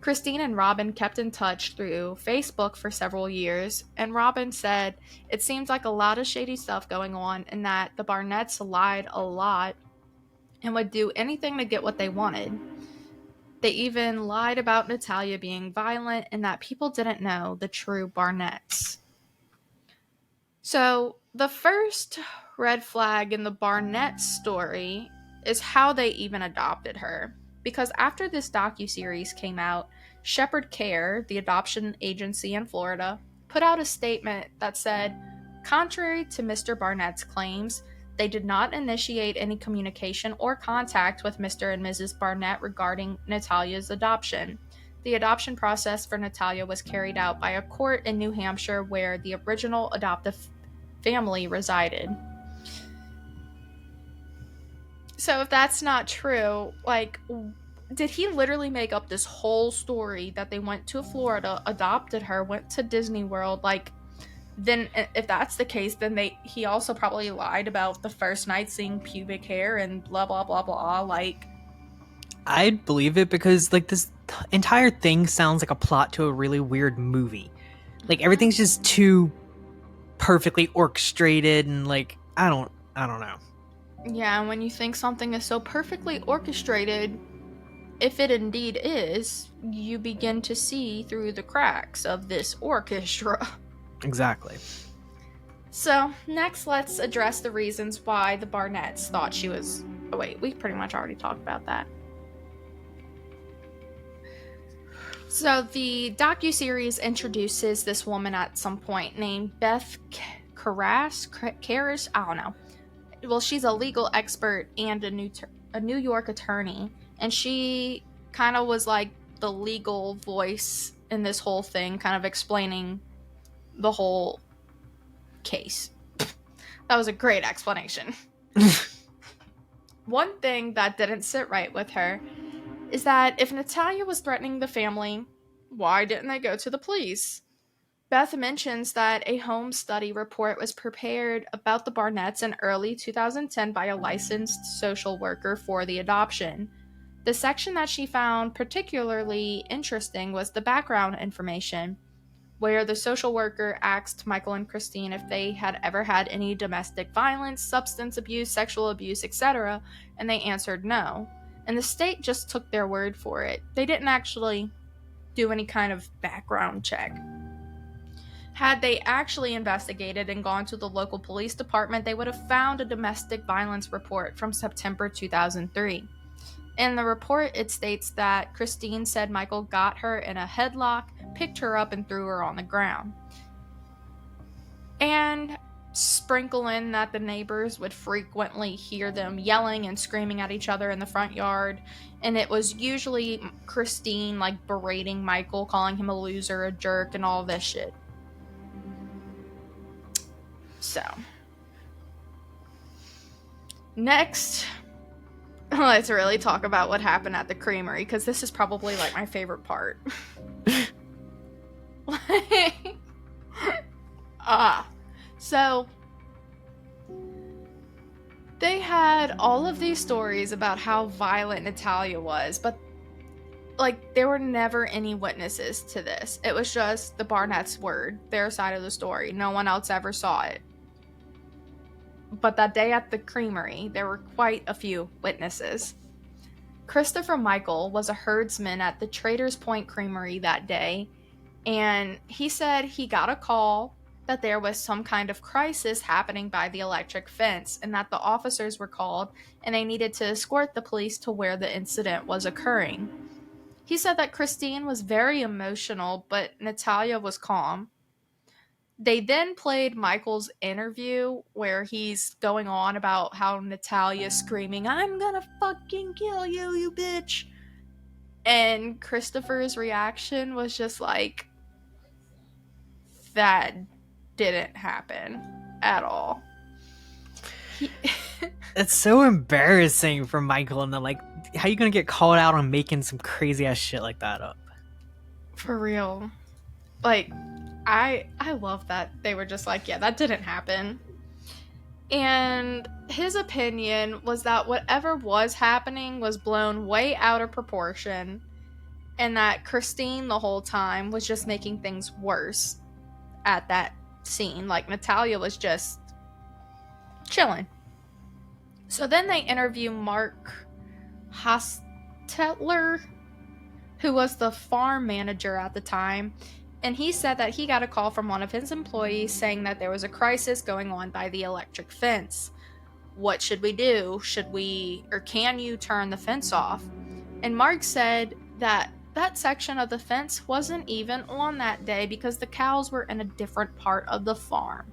Christine and Robin kept in touch through Facebook for several years, and Robin said it seems like a lot of shady stuff going on, and that the Barnetts lied a lot and would do anything to get what they wanted. They even lied about Natalia being violent and that people didn't know the true Barnetts. So, the first red flag in the Barnett story is how they even adopted her. Because after this docuseries came out, Shepherd Care, the adoption agency in Florida, put out a statement that said, contrary to Mr. Barnett's claims, they did not initiate any communication or contact with Mr. and Mrs. Barnett regarding Natalia's adoption. The adoption process for Natalia was carried out by a court in New Hampshire where the original adoptive family resided. So if that's not true, like, did he literally make up this whole story that they went to Florida, adopted her, went to Disney World? Like, then if that's the case, then he also probably lied about the first night seeing pubic hair and blah blah blah blah. Like, I'd believe it because like this entire thing sounds like a plot to a really weird movie. Like everything's just too perfectly orchestrated and like I don't know. yeah, and when you think something is so perfectly orchestrated, if it indeed is, you begin to see through the cracks of this orchestra. Exactly. So, next, let's address the reasons why the Barnetts thought she was. Oh, wait, we pretty much already talked about that. So, the docuseries introduces this woman at some point named Beth Karas. I don't know. Well, she's a legal expert and a New York attorney, and she kind of was like the legal voice in this whole thing, kind of explaining the whole case. That was a great explanation. One thing that didn't sit right with her is that if Natalia was threatening the family, why didn't they go to the police? Beth mentions that a home study report was prepared about the Barnetts in early 2010 by a licensed social worker for the adoption. The section that she found particularly interesting was the background information, where the social worker asked Michael and Christine if they had ever had any domestic violence, substance abuse, sexual abuse, etc., and they answered no. And the state just took their word for it. They didn't actually do any kind of background check. Had they actually investigated and gone to the local police department, they would have found a domestic violence report from September 2003. In the report, it states that Christine said Michael got her in a headlock, picked her up, and threw her on the ground. And sprinkle in that the neighbors would frequently hear them yelling and screaming at each other in the front yard. And it was usually Christine, like, berating Michael, calling him a loser, a jerk, and all this shit. So, next, let's really talk about what happened at the creamery, because this is probably like my favorite part. So they had all of these stories about how violent Natalia was, but like there were never any witnesses to this. It was just the Barnett's word, their side of the story. No one else ever saw it. But that day at the creamery, there were quite a few witnesses. Christopher Michael was a herdsman at the Traders Point Creamery that day, and he said he got a call that there was some kind of crisis happening by the electric fence, and that the officers were called and they needed to escort the police to where the incident was occurring. He said that Christine was very emotional, but Natalia was calm. They then played Michael's interview where he's going on about how Natalia's screaming, "I'm gonna fucking kill you, you bitch." And Christopher's reaction was just like, that didn't happen at all. It's so embarrassing for Michael, and then like, how you gonna get called out on making some crazy ass shit like that up? For real. Like, I love that they were just like, yeah, that didn't happen. And his opinion was that whatever was happening was blown way out of proportion, and that Christine the whole time was just making things worse at that scene. Like, Natalia was just chilling. So then they interview Mark Hostetler, who was the farm manager at the time, and he said that he got a call from one of his employees saying that there was a crisis going on by the electric fence. What should we do? Can you turn the fence off? And Mark said that that section of the fence wasn't even on that day because the cows were in a different part of the farm.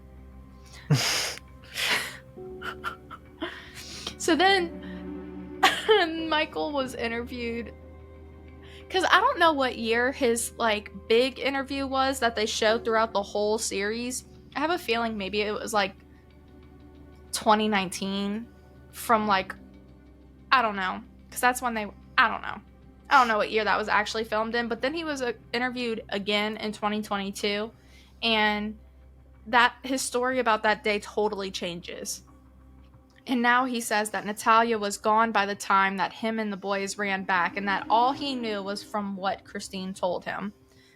So then Michael was interviewed, because I don't know what year his like big interview was that they showed throughout the whole series. I have a feeling maybe it was like 2019, from like I don't know, because that's when they, I don't know what year that was actually filmed in, but then he was interviewed again in 2022, and that his story about that day totally changes. And now he says that Natalia was gone by the time that him and the boys ran back, and that all he knew was from what Christine told him.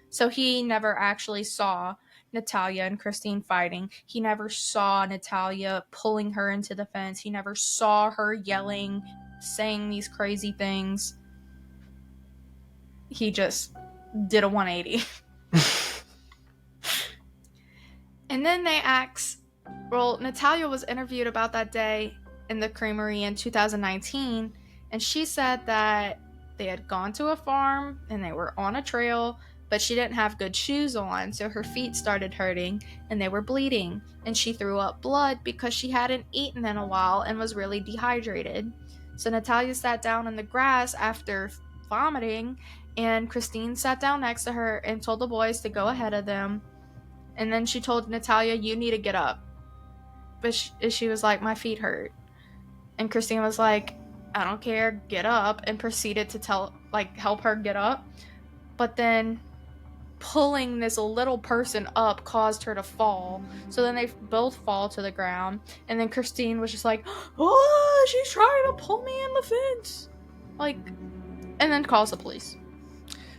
So he never actually saw Natalia and Christine fighting. He never saw Natalia pulling her into the fence. He never saw her yelling, saying these crazy things. He just did a 180. And then they asked, well, Natalia was interviewed about that day in the creamery in 2019, and she said that they had gone to a farm and they were on a trail, but she didn't have good shoes on, so her feet started hurting and they were bleeding, and she threw up blood because she hadn't eaten in a while and was really dehydrated. So Natalia sat down in the grass after vomiting, and Christine sat down next to her and told the boys to go ahead of them. And then she told Natalia, you need to get up. But she was like, my feet hurt. And Christine was like, I don't care, get up, and proceeded to help her get up. But then pulling this little person up caused her to fall. So then they both fall to the ground. And then Christine was just like, oh, she's trying to pull me in the fence. And then calls the police.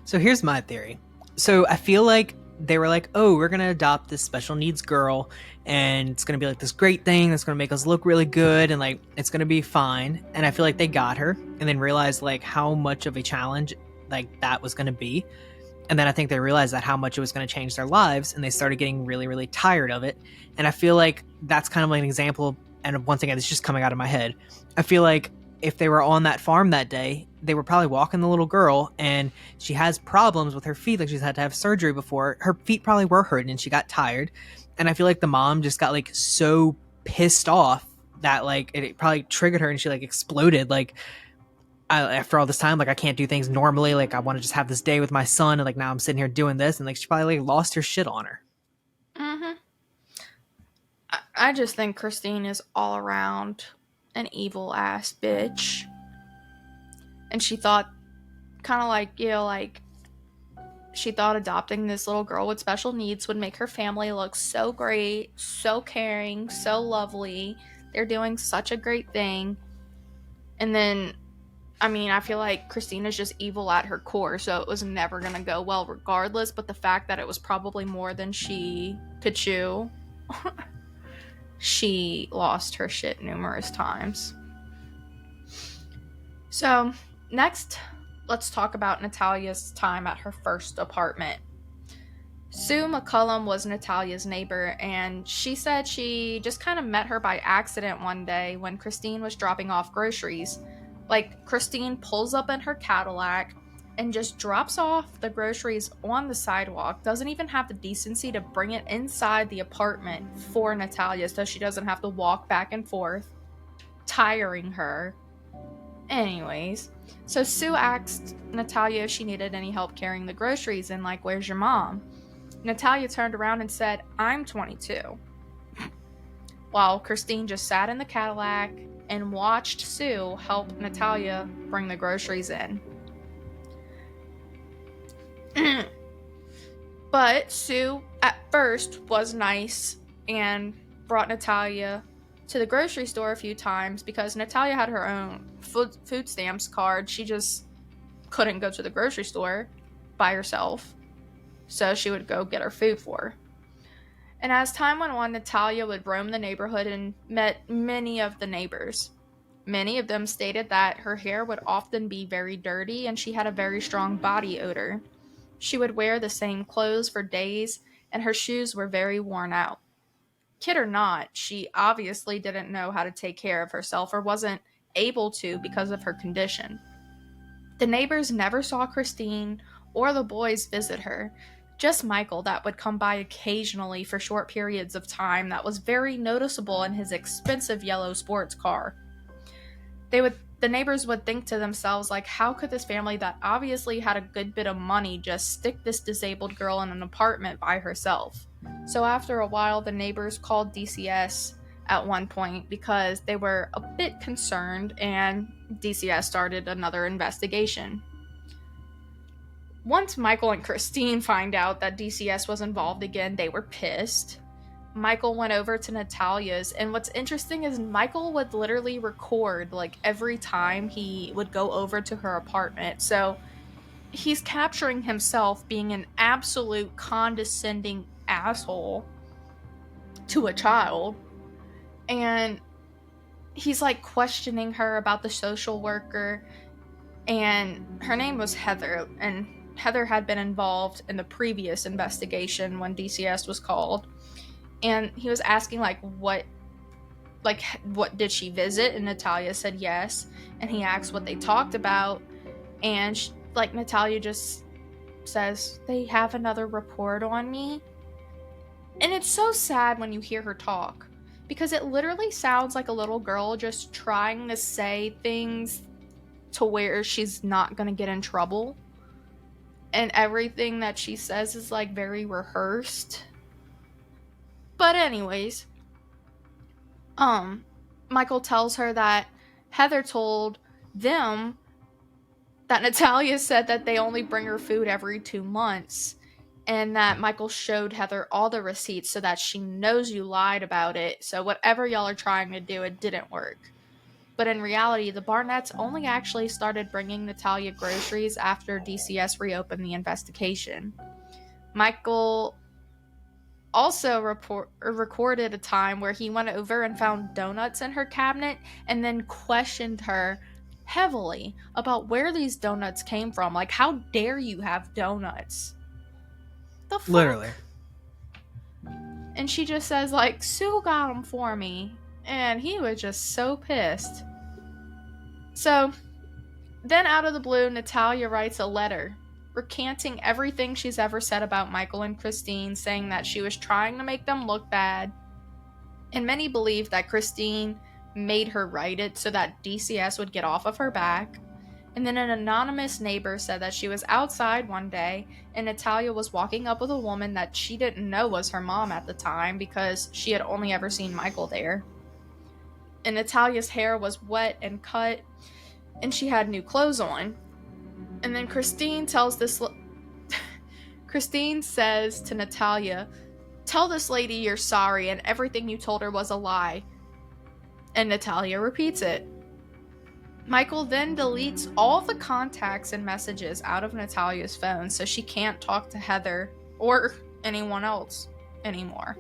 So here's my theory. So I feel like they were like, oh, we're going to adopt this special needs girl, and it's going to be like this great thing that's going to make us look really good, and like it's going to be fine. And I feel like they got her and then realized like how much of a challenge like that was going to be. And then I think they realized that how much it was going to change their lives, and they started getting really, really tired of it. And I feel like that's kind of like an example, and one thing that's just coming out of my head. I feel like if they were on that farm that day, they were probably walking the little girl, and she has problems with her feet. Like, she's had to have surgery before. Her feet probably were hurting, and she got tired. And I feel like the mom just got like so pissed off that like it probably triggered her, and she like exploded. Like, after all this time, like, I can't do things normally. Like, I want to just have this day with my son, and like now I'm sitting here doing this, and like she probably like lost her shit on her. Mm-hmm. I just think Christine is all around an evil ass bitch. And she thought, kind of like, she thought adopting this little girl with special needs would make her family look so great, so caring, so lovely. They're doing such a great thing. And then, I mean, I feel like Christina's just evil at her core, so it was never going to go well regardless. But the fact that it was probably more than she could chew, she lost her shit numerous times. So, next, let's talk about Natalia's time at her first apartment. Sue McCullum was Natalia's neighbor, and she said she just kind of met her by accident one day when Christine was dropping off groceries. Like, Christine pulls up in her Cadillac and just drops off the groceries on the sidewalk, doesn't even have the decency to bring it inside the apartment for Natalia so she doesn't have to walk back and forth, tiring her. Anyways, so Sue asked Natalia if she needed any help carrying the groceries and like, where's your mom? Natalia turned around and said, I'm 22. While Christine just sat in the Cadillac and watched Sue help Natalia bring the groceries in. But Sue at first was nice and brought Natalia to the grocery store a few times because Natalia had her own food stamps card. She just couldn't go to the grocery store by herself, so she would go get her food for her. And as time went on, Natalia would roam the neighborhood and met many of the neighbors. Many of them stated that her hair would often be very dirty and she had a very strong body odor. She would wear the same clothes for days, and her shoes were very worn out. Kid or not, she obviously didn't know how to take care of herself or wasn't able to because of her condition. The neighbors never saw Christine or the boys visit her, just Michael that would come by occasionally for short periods of time that was very noticeable in his expensive yellow sports car. The neighbors would think to themselves, like, how could this family that obviously had a good bit of money just stick this disabled girl in an apartment by herself? So after a while, the neighbors called DCS at one point because they were a bit concerned, and DCS started another investigation. Once Michael and Christine find out that DCS was involved again, they were pissed. Michael went over to Natalia's, and what's interesting is Michael would literally record like every time he would go over to her apartment. So he's capturing himself being an absolute condescending asshole to a child. And he's like questioning her about the social worker, and her name was Heather, and Heather had been involved in the previous investigation when DCS was called. And he was asking what did she visit, and Natalia said yes. And he asked what they talked about, and Natalia just says, they have another report on me. And it's so sad when you hear her talk, because it literally sounds like a little girl just trying to say things to where she's not gonna get in trouble, and everything that she says is like very rehearsed. But anyways, Michael tells her that Heather told them that Natalia said that they only bring her food every 2 months, and that Michael showed Heather all the receipts so that she knows you lied about it. So whatever y'all are trying to do, it didn't work. But in reality, the Barnetts only actually started bringing Natalia groceries after DCS reopened the investigation. Michael also recorded a time where he went over and found donuts in her cabinet and then questioned her heavily about where these donuts came from. Like, how dare you have donuts? The fuck? Literally. And she just says, Sue got them for me. And he was just so pissed. So, then out of the blue, Natalia writes a letter recanting everything she's ever said about Michael and Christine, saying that she was trying to make them look bad. And many believe that Christine made her write it so that DCS would get off of her back. And then an anonymous neighbor said that she was outside one day and Natalia was walking up with a woman that she didn't know was her mom at the time because she had only ever seen Michael there. And Natalia's hair was wet and cut, and she had new clothes on. And then Christine says to Natalia, "Tell this lady you're sorry and everything you told her was a lie." And Natalia repeats it. Michael then deletes all the contacts and messages out of Natalia's phone so she can't talk to Heather or anyone else anymore.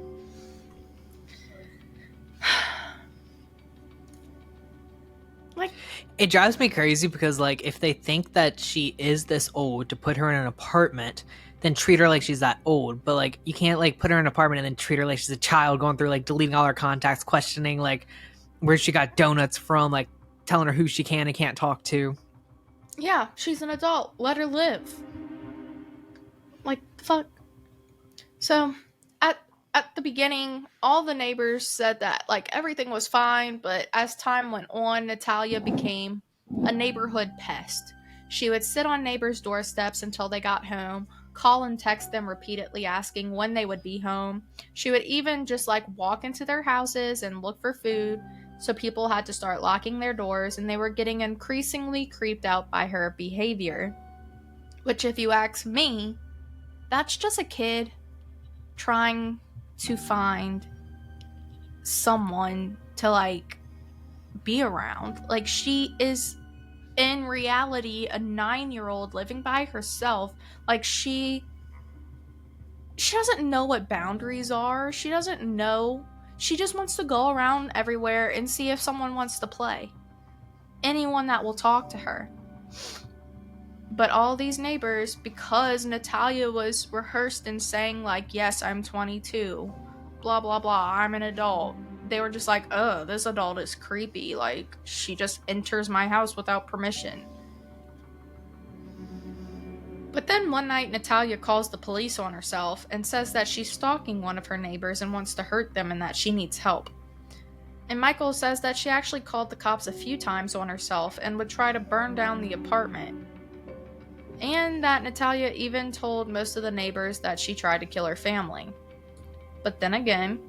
It drives me crazy because, if they think that she is this old, to put her in an apartment, then treat her like she's that old. But, you can't, put her in an apartment and then treat her like she's a child, going through, deleting all her contacts, questioning, where she got donuts from, telling her who she can and can't talk to. Yeah, she's an adult. Let her live. Fuck. So, at the beginning, all the neighbors said that, everything was fine, but as time went on, Natalia became a neighborhood pest. She would sit on neighbors' doorsteps until they got home, call and text them repeatedly asking when they would be home. She would even just, walk into their houses and look for food, so people had to start locking their doors, and they were getting increasingly creeped out by her behavior. Which, if you ask me, that's just a kid trying to find someone to be around. She is in reality a 9-year-old living by herself. She doesn't know what boundaries are. She doesn't know. She just wants to go around everywhere and see if someone wants to play. Anyone that will talk to her. But all these neighbors, because Natalia was rehearsed in saying, yes, I'm 22, blah, blah, blah, I'm an adult, they were just this adult is creepy. She just enters my house without permission. But then one night, Natalia calls the police on herself and says that she's stalking one of her neighbors and wants to hurt them and that she needs help. And Michael says that she actually called the cops a few times on herself and would try to burn down the apartment. And that Natalia even told most of the neighbors that she tried to kill her family. But then again,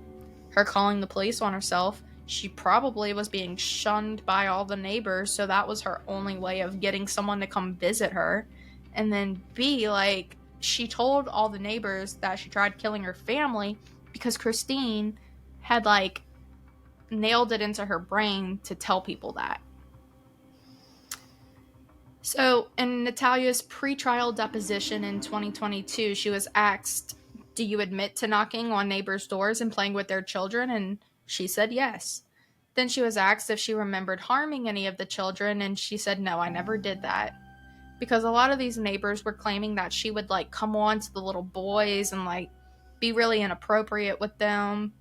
her calling the police on herself she probably was being shunned by all the neighbors, so that was her only way of getting someone to come visit her. And then B, like, she told all the neighbors that she tried killing her family because Christine had, like, nailed it into her brain to tell people that. So, in Natalia's pretrial deposition in 2022, she was asked, "Do you admit to knocking on neighbors' doors and playing with their children?" And she said yes. Then she was asked if she remembered harming any of the children, and she said, "No, I never did that." Because a lot of these neighbors were claiming that she would, like, come on to the little boys and, like, be really inappropriate with them.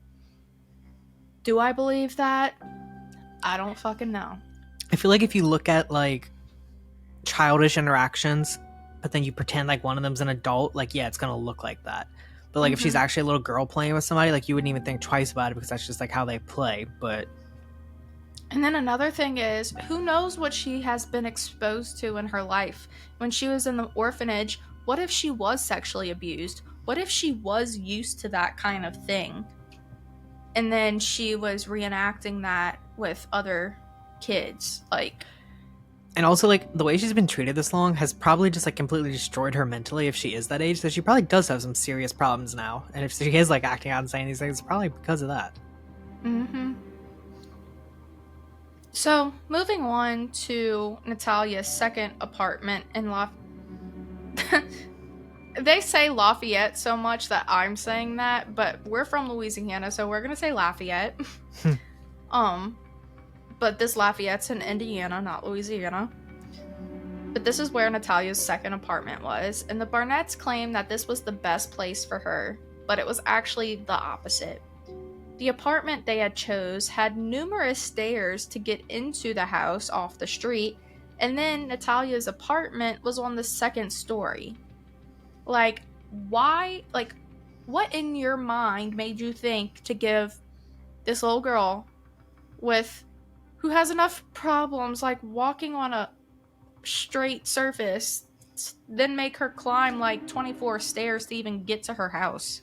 Do I believe that? I don't fucking know. I feel like if you look at, like, childish interactions, but then you pretend like one of them's an adult, like, yeah, it's gonna look like that. But, like, if she's actually a little girl playing with somebody, like, you wouldn't even think twice about it because that's just, like, how they play. But And then another thing is, who knows what she has been exposed to in her life? When she was in the orphanage, what if she was sexually abused? What if she was used to that kind of thing? And then she was reenacting that with other kids. Like, and also, like, the way she's been treated this long has probably just, like, completely destroyed her mentally if she is that age. So she probably does have some serious problems now. And if she is, like, acting out and saying these things, it's probably because of that. So, moving on to Natalia's second apartment in They say Lafayette so much that I'm saying that, but we're from Louisiana, so we're gonna say Lafayette. But this Lafayette's in Indiana, not Louisiana. But this is where Natalia's second apartment was, and the Barnetts claim that this was the best place for her, but it was actually the opposite. The apartment they had chose had numerous stairs to get into the house off the street, and then Natalia's apartment was on the second story. Like, why? Like, what in your mind made you think to give this little girl who has enough problems, like walking on a straight surface, then make her climb like 24 stairs to even get to her house?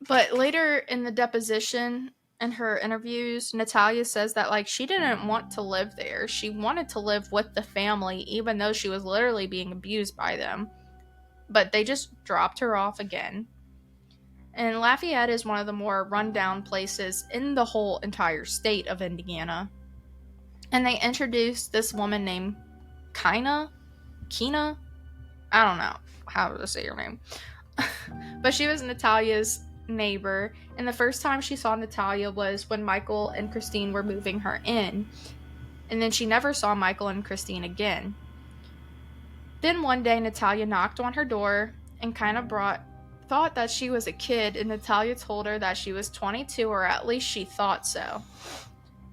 But later in the deposition and her interviews, Natalia says that, like, she didn't want to live there. She wanted to live with the family, even though she was literally being abused by them. But they just dropped her off again. And Lafayette is one of the more rundown places in the whole entire state of Indiana. And they introduced this woman named Kina? I don't know how to say her name. But she was Natalia's neighbor, and the first time she saw Natalia was when Michael and Christine were moving her in. And then she never saw Michael and Christine again. Then one day Natalia knocked on her door and kind of thought that she was a kid, and Natalia told her that she was 22, or at least she thought so.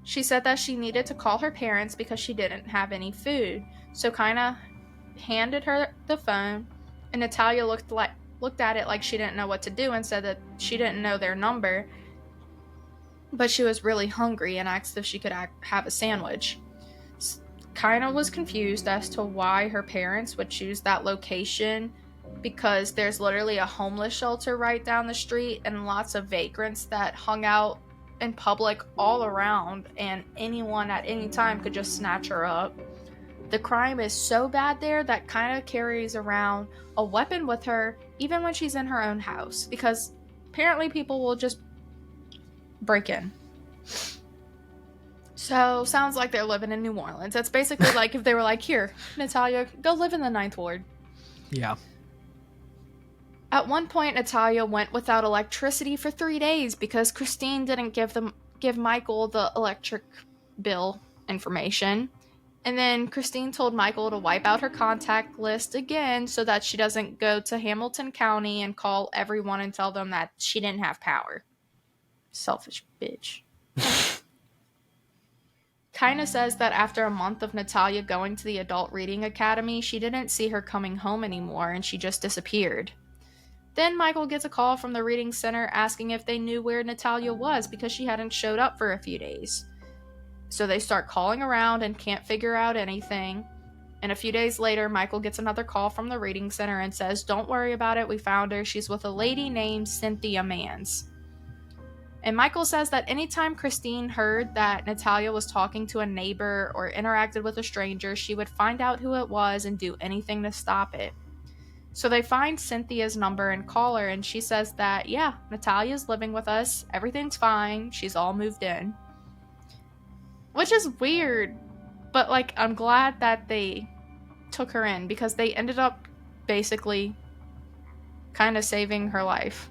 She said that she needed to call her parents because she didn't have any food, so kind of handed her the phone, and Natalia looked at it like she didn't know what to do and said that she didn't know their number, but she was really hungry and asked if she could have a sandwich. Kinda was confused as to why her parents would choose that location, because there's literally a homeless shelter right down the street and lots of vagrants that hung out in public all around, and anyone at any time could just snatch her up. The crime is so bad there that Kinda carries around a weapon with her even when she's in her own house, because apparently people will just break in. So, sounds like they're living in New Orleans. That's basically like if they were like, "Here, Natalia, go live in the 9th Ward." Yeah. At one point, Natalia went without electricity for 3 days because Christine didn't give Michael the electric bill information. And then Christine told Michael to wipe out her contact list again so that she doesn't go to Hamilton County and call everyone and tell them that she didn't have power. Selfish bitch. Kinda says that after a month of Natalia going to the adult reading academy, she didn't see her coming home anymore and she just disappeared. Then Michael gets a call from the reading center asking if they knew where Natalia was because she hadn't showed up for a few days. So they start calling around and can't figure out anything. And a few days later, Michael gets another call from the reading center and says, "Don't worry about it, we found her. She's with a lady named Cynthia Mans." And Michael says that anytime Christine heard that Natalia was talking to a neighbor or interacted with a stranger, she would find out who it was and do anything to stop it. So they find Cynthia's number and call her, and she says that, yeah, Natalia's living with us, everything's fine, she's all moved in. Which is weird, but like, I'm glad that they took her in, because they ended up basically kind of saving her life.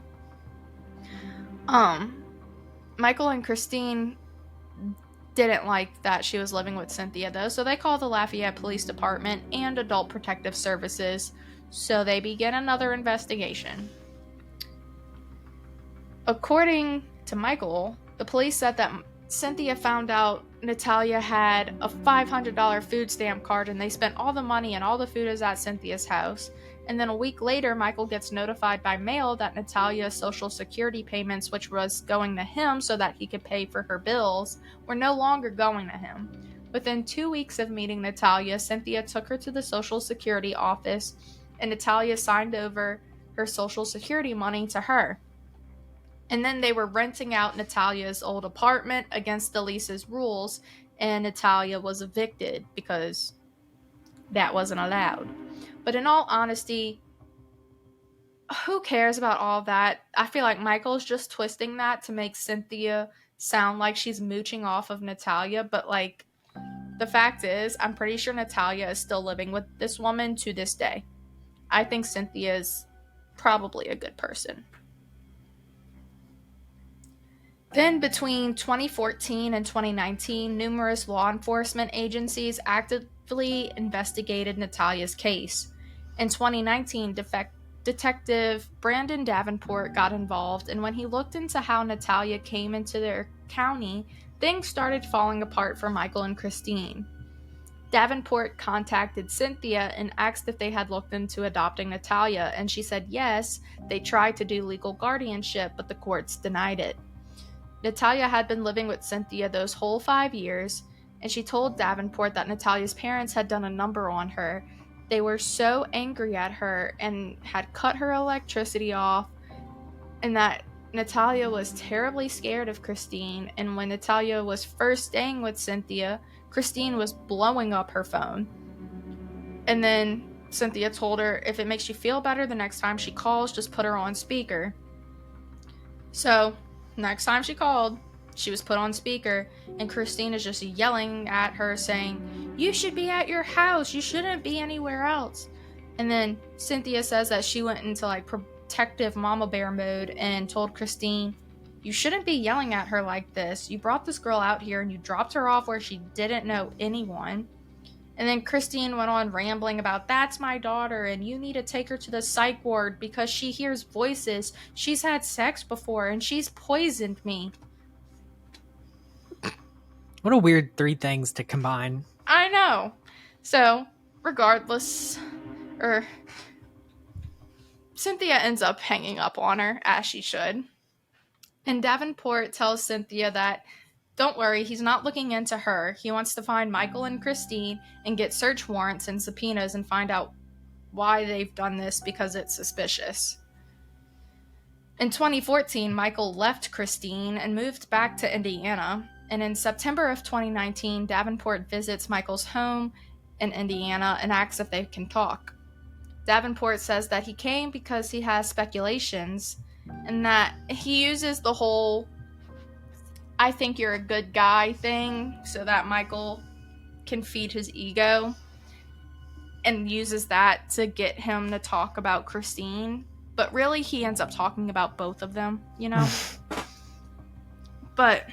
Michael and Christine didn't like that she was living with Cynthia, though, so they call the Lafayette Police Department and Adult Protective Services, so they begin another investigation. According to Michael, the police said that Cynthia found out Natalia had a $500 food stamp card, and they spent all the money and all the food is at Cynthia's house. And then a week later, Michael gets notified by mail that Natalia's Social Security payments, which was going to him so that he could pay for her bills, were no longer going to him. Within 2 weeks of meeting Natalia, Cynthia took her to the Social Security office, and Natalia signed over her Social Security money to her. And then they were renting out Natalia's old apartment against the lease's rules, and Natalia was evicted because that wasn't allowed. But in all honesty, who cares about all that? I feel like Michael's just twisting that to make Cynthia sound like she's mooching off of Natalia, but like, the fact is, I'm pretty sure Natalia is still living with this woman to this day. I think Cynthia's probably a good person. Then between 2014 and 2019, numerous law enforcement agencies actively investigated Natalia's case. In 2019, Detective Brandon Davenport got involved, and when he looked into how Natalia came into their county, things started falling apart for Michael and Christine. Davenport contacted Cynthia and asked if they had looked into adopting Natalia, and she said yes, they tried to do legal guardianship, but the courts denied it. Natalia had been living with Cynthia those whole 5 years, and she told Davenport that Natalia's parents had done a number on her. They were so angry at her and had cut her electricity off, and that Natalia was terribly scared of Christine, and when Natalia was first staying with Cynthia, Christine was blowing up her phone. And then Cynthia told her, if it makes you feel better the next time she calls, just put her on speaker. So next time she called, she was put on speaker, and Christine is just yelling at her saying, you should be at your house, you shouldn't be anywhere else. And then Cynthia says that she went into like protective mama bear mode and told Christine, you shouldn't be yelling at her like this. You brought this girl out here and you dropped her off where she didn't know anyone. And then Christine went on rambling about, that's my daughter and you need to take her to the psych ward because she hears voices. She's had sex before and she's poisoned me. What a weird 3 things to combine. I know. So, regardless, Cynthia ends up hanging up on her, as she should. And Davenport tells Cynthia that, don't worry, he's not looking into her. He wants to find Michael and Christine and get search warrants and subpoenas and find out why they've done this because it's suspicious. In 2014, Michael left Christine and moved back to Indiana. And in September of 2019, Davenport visits Michael's home in Indiana and asks if they can talk. Davenport says that he came because he has speculations and that he uses the whole I think you're a good guy thing so that Michael can feed his ego, and uses that to get him to talk about Christine. But really, he ends up talking about both of them, you know? But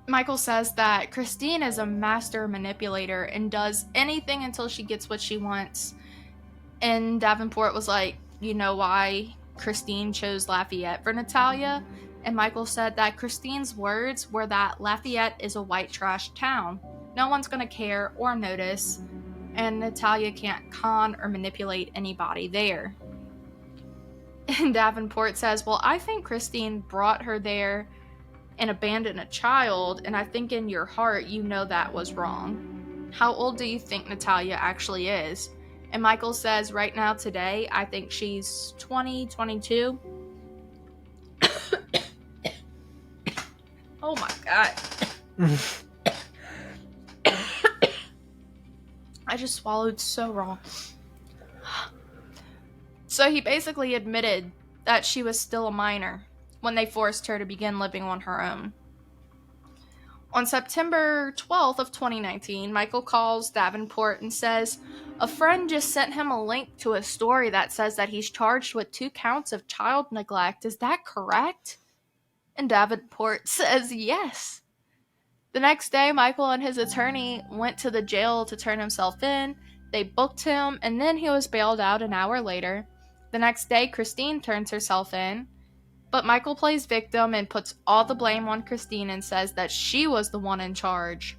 Michael says that Christine is a master manipulator and does anything until she gets what she wants. And Davenport was like, you know why Christine chose Lafayette for Natalia? And Michael said that Christine's words were that Lafayette is a white trash town. No one's going to care or notice, and Natalia can't con or manipulate anybody there. And Davenport says, well, I think Christine brought her there and abandoned a child, and I think in your heart you know that was wrong. How old do you think Natalia actually is? And Michael says, right now, today, I think she's 20, 22. I just swallowed so wrong. So he basically admitted that she was still a minor when they forced her to begin living on her own. On September 12th of 2019, Michael calls Davenport and says a friend just sent him a link to a story that says that he's charged with 2 counts of child neglect. Is that correct? And Davenport says yes. The next day, Michael and his attorney went to the jail to turn himself in. They booked him, and then he was bailed out an hour later. The next day, Christine turns herself in. But Michael plays victim and puts all the blame on Christine and says that she was the one in charge.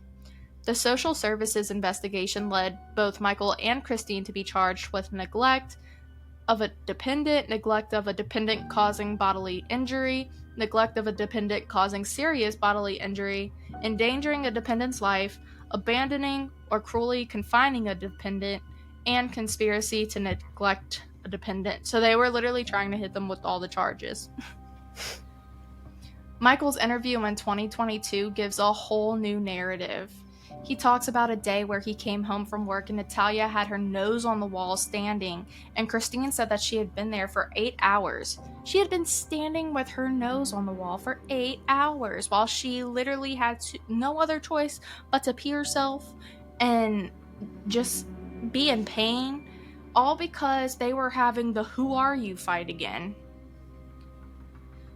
The social services investigation led both Michael and Christine to be charged with neglect of a dependent causing bodily injury, neglect of a dependent causing serious bodily injury, endangering a dependent's life, abandoning or cruelly confining a dependent, and conspiracy to neglect a dependent. So they were literally trying to hit them with all the charges. Michael's interview in 2022 gives a whole new narrative. He talks about a day where he came home from work and Natalia had her nose on the wall standing, and Christine said that she had been there for 8 hours. She had been standing with her nose on the wall for 8 hours while she literally had no other choice but to pee herself and just be in pain, all because they were having the "who are you" fight again.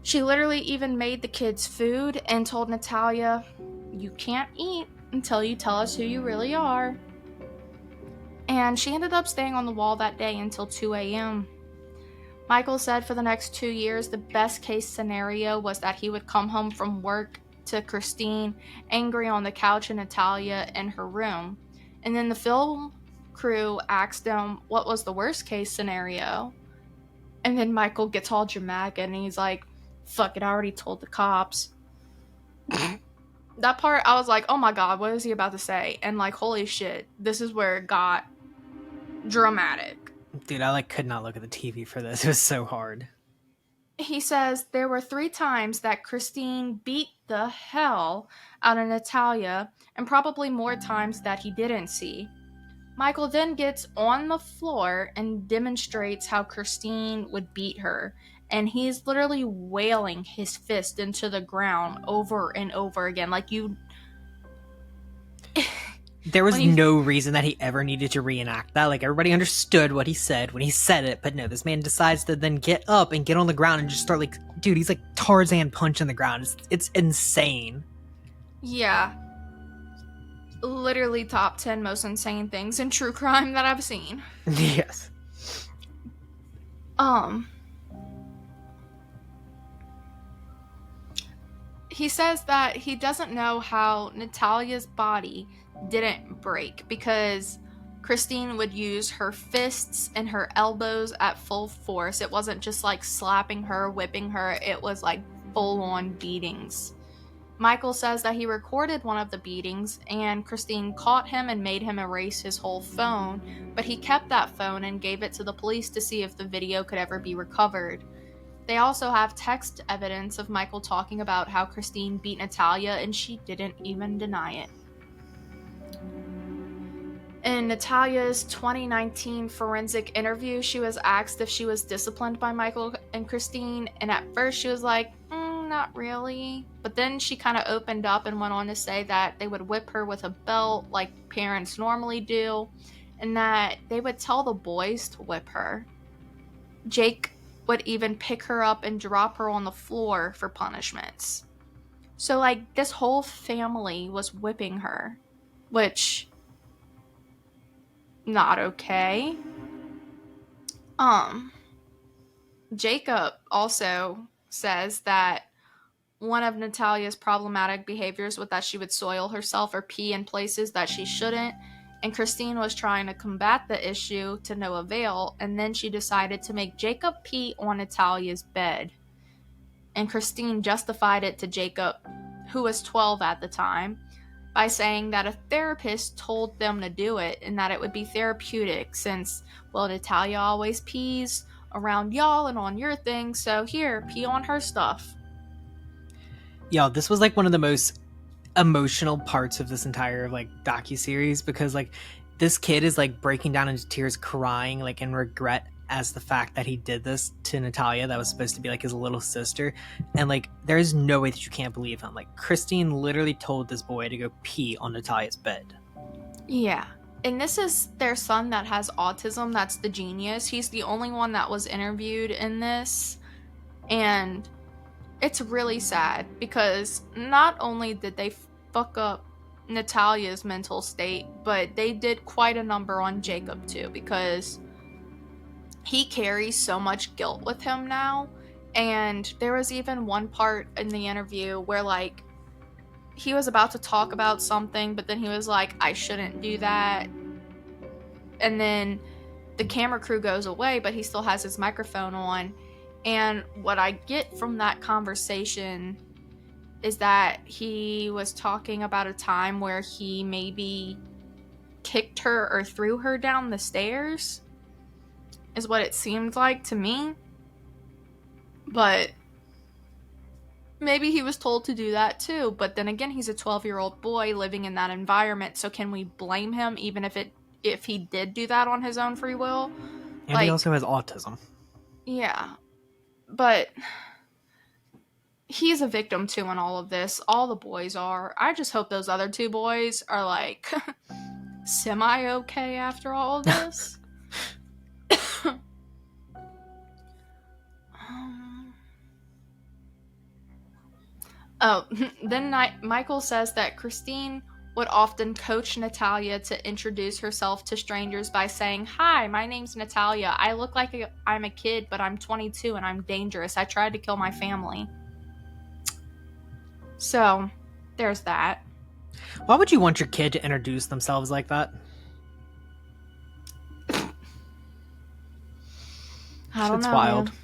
She literally even made the kids food and told Natalia, "You can't eat until you tell us who you really are." And she ended up staying on the wall that day until 2 a.m. Michael said for the next 2 years, the best case scenario was that he would come home from work to Christine, angry on the couch, and Natalia in her room. And then the film crew asked him what was the worst case scenario. And then Michael gets all dramatic and he's like, "Fuck it, I already told the cops." That part, I was like, oh my god, what is he about to say? And like, holy shit, this is where it got dramatic. Dude, I could not look at the TV for this. It was so hard. He says there were 3 times that Christine beat the hell out of Natalia, and probably more times that he didn't see. Michael then gets on the floor and demonstrates how Christine would beat her, and he's literally wailing his fist into the ground over and over again. Like, you... There was no reason that he ever needed to reenact that. Like, everybody understood what he said when he said it, but no, this man decides to then get up and get on the ground and just start, like, dude, he's like Tarzan punching the ground. It's insane. Yeah. Literally top 10 most insane things in true crime that I've seen. Yes. He says that he doesn't know how Natalia's body didn't break because Christine would use her fists and her elbows at full force. It wasn't just like slapping her, whipping her, it was like full-on beatings. Michael says that he recorded one of the beatings and Christine caught him and made him erase his whole phone, but he kept that phone and gave it to the police to see if the video could ever be recovered. They also have text evidence of Michael talking about how Christine beat Natalia and she didn't even deny it. In Natalia's 2019 forensic interview, she was asked if she was disciplined by Michael and Christine, and at first she was like, not really. But then she kind of opened up and went on to say that they would whip her with a belt like parents normally do, and that they would tell the boys to whip her. Jake would even pick her up and drop her on the floor for punishments. So, like, this whole family was whipping her, which, not okay. Jacob also says that one of Natalia's problematic behaviors was that she would soil herself or pee in places that she shouldn't, and Christine was trying to combat the issue to no avail, and then she decided to make Jacob pee on Natalia's bed. And Christine justified it to Jacob, who was 12 at the time, by saying that a therapist told them to do it and that it would be therapeutic since, well, Natalia always pees around y'all and on your thing, so here, pee on her stuff. Yo, this was like one of the most emotional parts of this entire like docuseries, because like this kid is like breaking down into tears, crying like in regret as the fact that he did this to Natalia, that was supposed to be like his little sister. And like there's no way that you can't believe him. Like Christine literally told this boy to go pee on Natalia's bed. Yeah. And this is their son that has autism. That's the genius. He's the only one that was interviewed in this. And it's really sad because not only did they fuck up Natalia's mental state, but they did quite a number on Jacob too, because he carries so much guilt with him now. And there was even one part in the interview where like he was about to talk about something, but then he was like, I shouldn't do that. And then the camera crew goes away, but he still has his microphone on. And what I get from that conversation is that he was talking about a time where he maybe kicked her or threw her down the stairs, is what it seemed like to me. But maybe he was told to do that too. But then again, he's a 12-year-old boy living in that environment, so can we blame him even if he did do that on his own free will? And like, he also has autism. Yeah. But he's a victim too in all of this. All the boys are. I just hope those other two boys are like semi-okay after all of this. Then Michael says that Christine would often coach Natalia to introduce herself to strangers by saying, "Hi, my name's Natalia. I look like I'm a kid, but I'm 22 and I'm dangerous. I tried to kill my family." So, there's that. Why would you want your kid to introduce themselves like that? I don't know. It's wild. Man.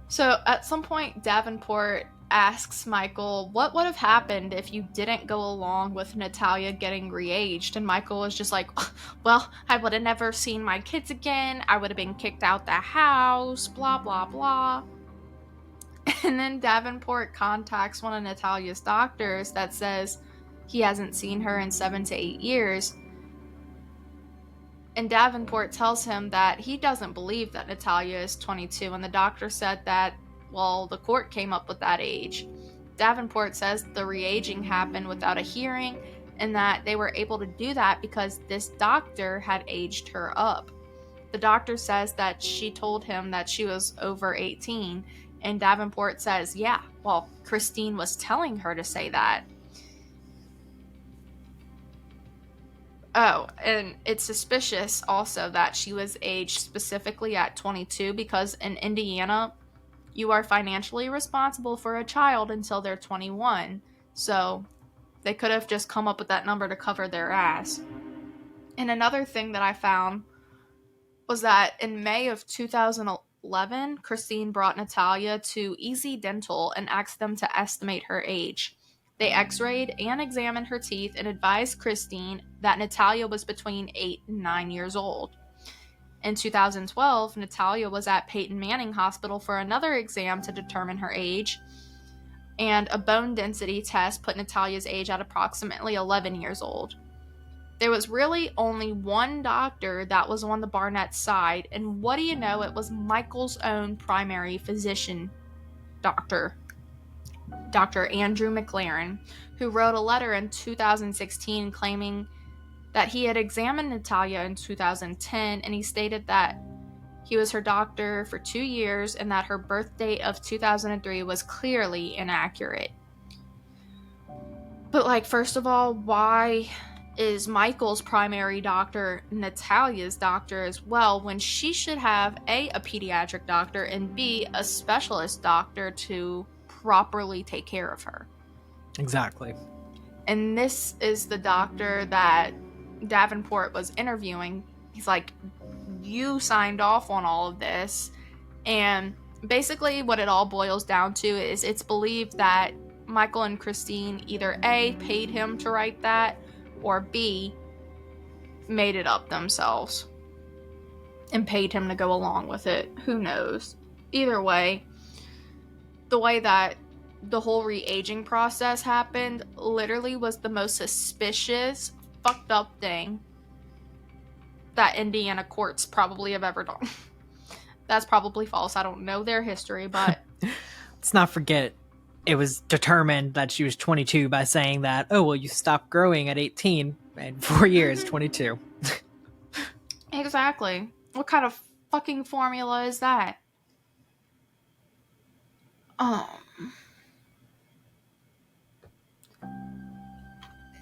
So at some point, Davenport asks Michael what would have happened if you didn't go along with Natalia getting re-aged, and Michael was just like, well, I would have never seen my kids again, I would have been kicked out the house, blah blah blah. And then Davenport contacts one of Natalia's doctors that says he hasn't seen her in 7 to 8 years. And Davenport tells him that he doesn't believe that Natalia is 22, and the doctor said that, well, the court came up with that age. Davenport says the re-aging happened without a hearing, and that they were able to do that because this doctor had aged her up. The doctor says that she told him that she was over 18, and Davenport says, yeah, well, Christine was telling her to say that. Oh, and it's suspicious also that she was aged specifically at 22 because in Indiana, you are financially responsible for a child until they're 21. So they could have just come up with that number to cover their ass. And another thing that I found was that in May of 2011, Christine brought Natalia to Easy Dental and asked them to estimate her age. They x-rayed and examined her teeth and advised Christine that Natalia was between 8 and 9 years old. In 2012, Natalia was at Peyton Manning Hospital for another exam to determine her age, and a bone density test put Natalia's age at approximately 11 years old. There was really only one doctor that was on the Barnett side, and what do you know, it was Michael's own primary physician doctor. Dr. Andrew McLaren, who wrote a letter in 2016 claiming that he had examined Natalia in 2010, and he stated that he was her doctor for 2 years and that her birth date of 2003 was clearly inaccurate. But, like, first of all, why is Michael's primary doctor Natalia's doctor as well when she should have A, a pediatric doctor, and B, a specialist doctor to properly take care of her? Exactly. And this is the doctor that Davenport was interviewing. He's like, you signed off on all of this. And basically what it all boils down to is it's believed that Michael and Christine either A, paid him to write that, or B, made it up themselves and paid him to go along with it. Who knows? Either way, the way that the whole re-aging process happened literally was the most suspicious, fucked up thing that Indiana courts probably have ever done. That's probably false. I don't know their history, but let's not forget it was determined that she was 22 by saying that, oh, well, you stopped growing at 18 and 4 years, 22. Exactly. What kind of fucking formula is that?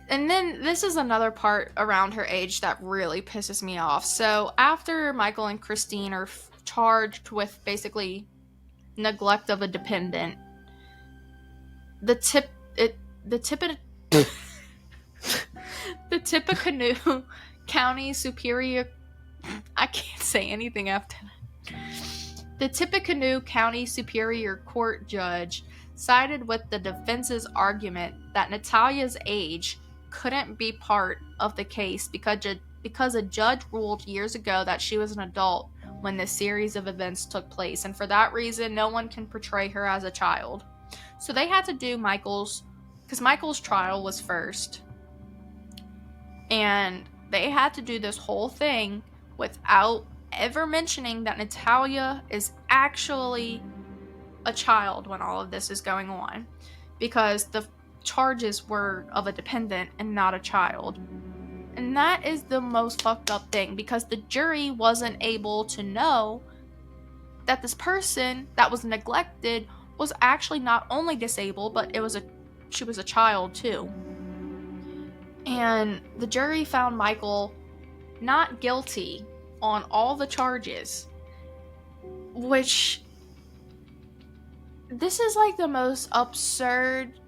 And then this is another part around her age that really pisses me off. So after Michael and Christine are charged with basically neglect of a dependent, the Tippecanoe County Superior, I can't say anything after that. The Tippecanoe County Superior Court judge sided with the defense's argument that Natalia's age couldn't be part of the case because a judge ruled years ago that she was an adult when this series of events took place, and for that reason, no one can portray her as a child. So they had to do because Michael's trial was first, and they had to do this whole thing without ever mentioning that Natalia is actually a child when all of this is going on, because the charges were of a dependent and not a child. And that is the most fucked up thing, because the jury wasn't able to know that this person that was neglected was actually not only disabled, but she was a child too. And the jury found Michael not guilty on all the charges, which, this is like the most absurd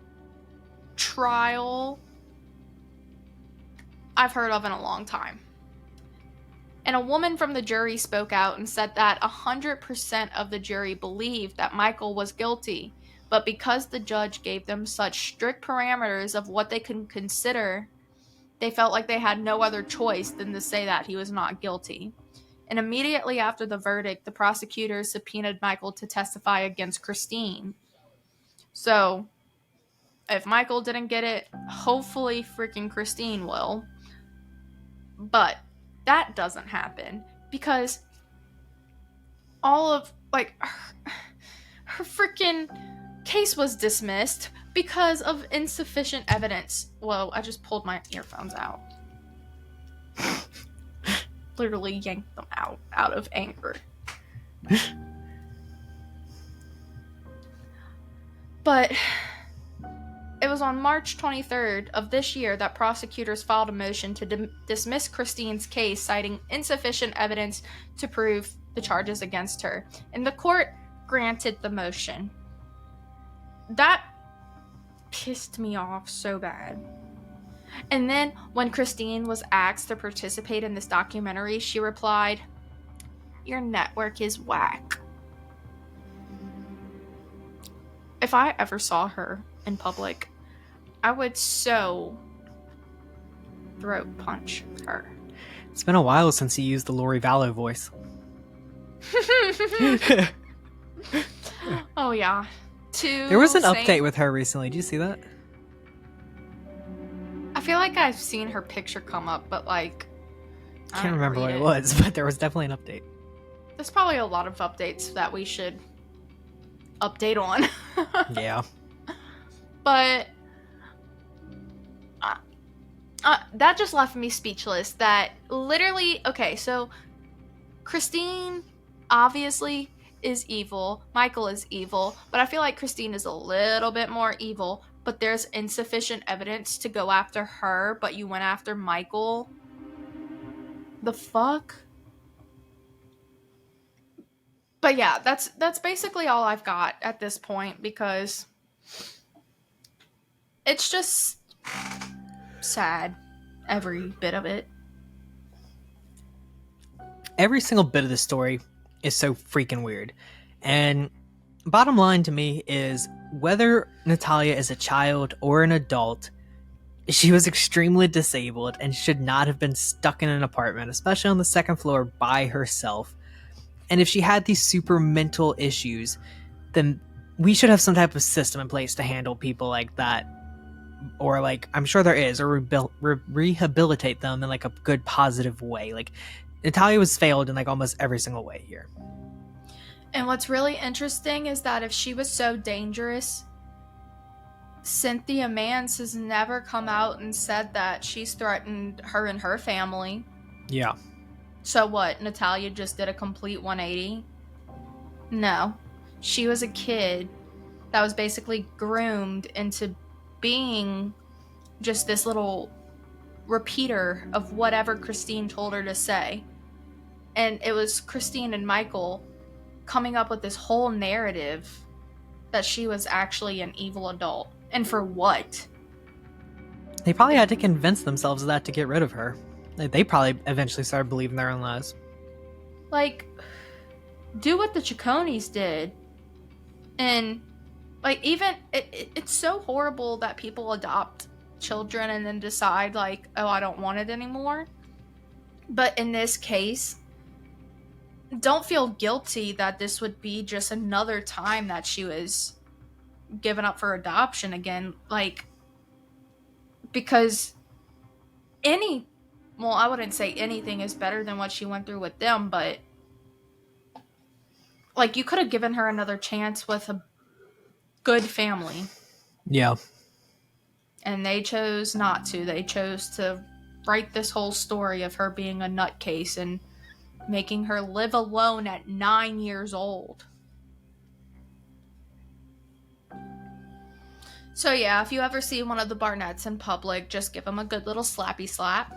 trial I've heard of in a long time. And a woman from the jury spoke out and said that 100% of the jury believed that Michael was guilty, but because the judge gave them such strict parameters of what they could consider, they felt like they had no other choice than to say that he was not guilty. And immediately after the verdict, the prosecutors subpoenaed Michael to testify against Christine. So, if Michael didn't get it, hopefully freaking Christine will. But that doesn't happen because all of, like, her freaking case was dismissed because of insufficient evidence. Whoa, I just pulled my earphones out. Literally yanked them out of anger. But it was on March 23rd of this year that prosecutors filed a motion to dismiss Christine's case, citing insufficient evidence to prove the charges against her. And the court granted the motion. That pissed me off so bad. And then when Christine was asked to participate in this documentary, she replied, "Your network is whack." If I ever saw her in public, I would so throat punch her. It's been a while since he used the Lori Vallow voice. Oh yeah. There was an update with her recently. Did you see that? I feel like I've seen her picture come up, but like, I can't remember what it was, but there was definitely an update. There's probably a lot of updates that we should update on. Yeah. But that just left me speechless. That literally, okay, so Christine obviously is evil. Michael is evil. But I feel like Christine is a little bit more evil. But there's insufficient evidence to go after her, but you went after Michael. The fuck? But yeah, that's basically all I've got at this point, because it's just sad, every bit of it. Every single bit of the story is so freaking weird. And bottom line to me is, whether Natalia is a child or an adult, she was extremely disabled and should not have been stuck in an apartment, especially on the second floor by herself. And if she had these super mental issues, then we should have some type of system in place to handle people like that, or like I'm sure there is, or rehabilitate them in like a good positive way. Like Natalia was failed in like almost every single way here. And what's really interesting is that if she was so dangerous, Cynthia Mance has never come out and said that she's threatened her and her family. Yeah. So what, Natalia just did a complete 180? No. She was a kid that was basically groomed into being just this little repeater of whatever Christine told her to say. And it was Christine and Michael coming up with this whole narrative that she was actually an evil adult. And for what? They probably had to convince themselves of that to get rid of her. They probably eventually started believing their own lies. Like, do what the Chaconies did. And, like, even, it's so horrible that people adopt children and then decide, like, oh, I don't want it anymore. But in this case, don't feel guilty that this would be just another time that she was given up for adoption again. Like, because I wouldn't say anything is better than what she went through with them, but like, you could have given her another chance with a good family. Yeah. And they chose not to. They chose to write this whole story of her being a nutcase and making her live alone at 9 years old. So yeah, if you ever see one of the Barnetts in public, just give them a good little slappy slap.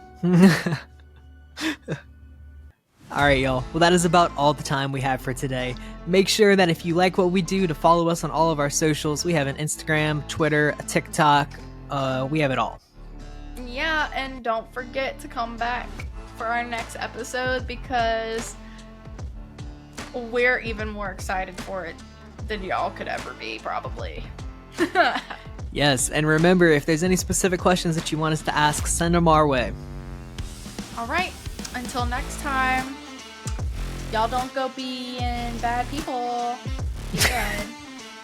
Alright, y'all. Well, that is about all the time we have for today. Make sure that if you like what we do, to follow us on all of our socials. We have an Instagram, Twitter, a TikTok. We have it all. Yeah, and don't forget to come back for our next episode, because we're even more excited for it than y'all could ever be, probably. Yes, and remember, if there's any specific questions that you want us to ask, send them our way. Alright, until next time, y'all don't go being bad people. Be good.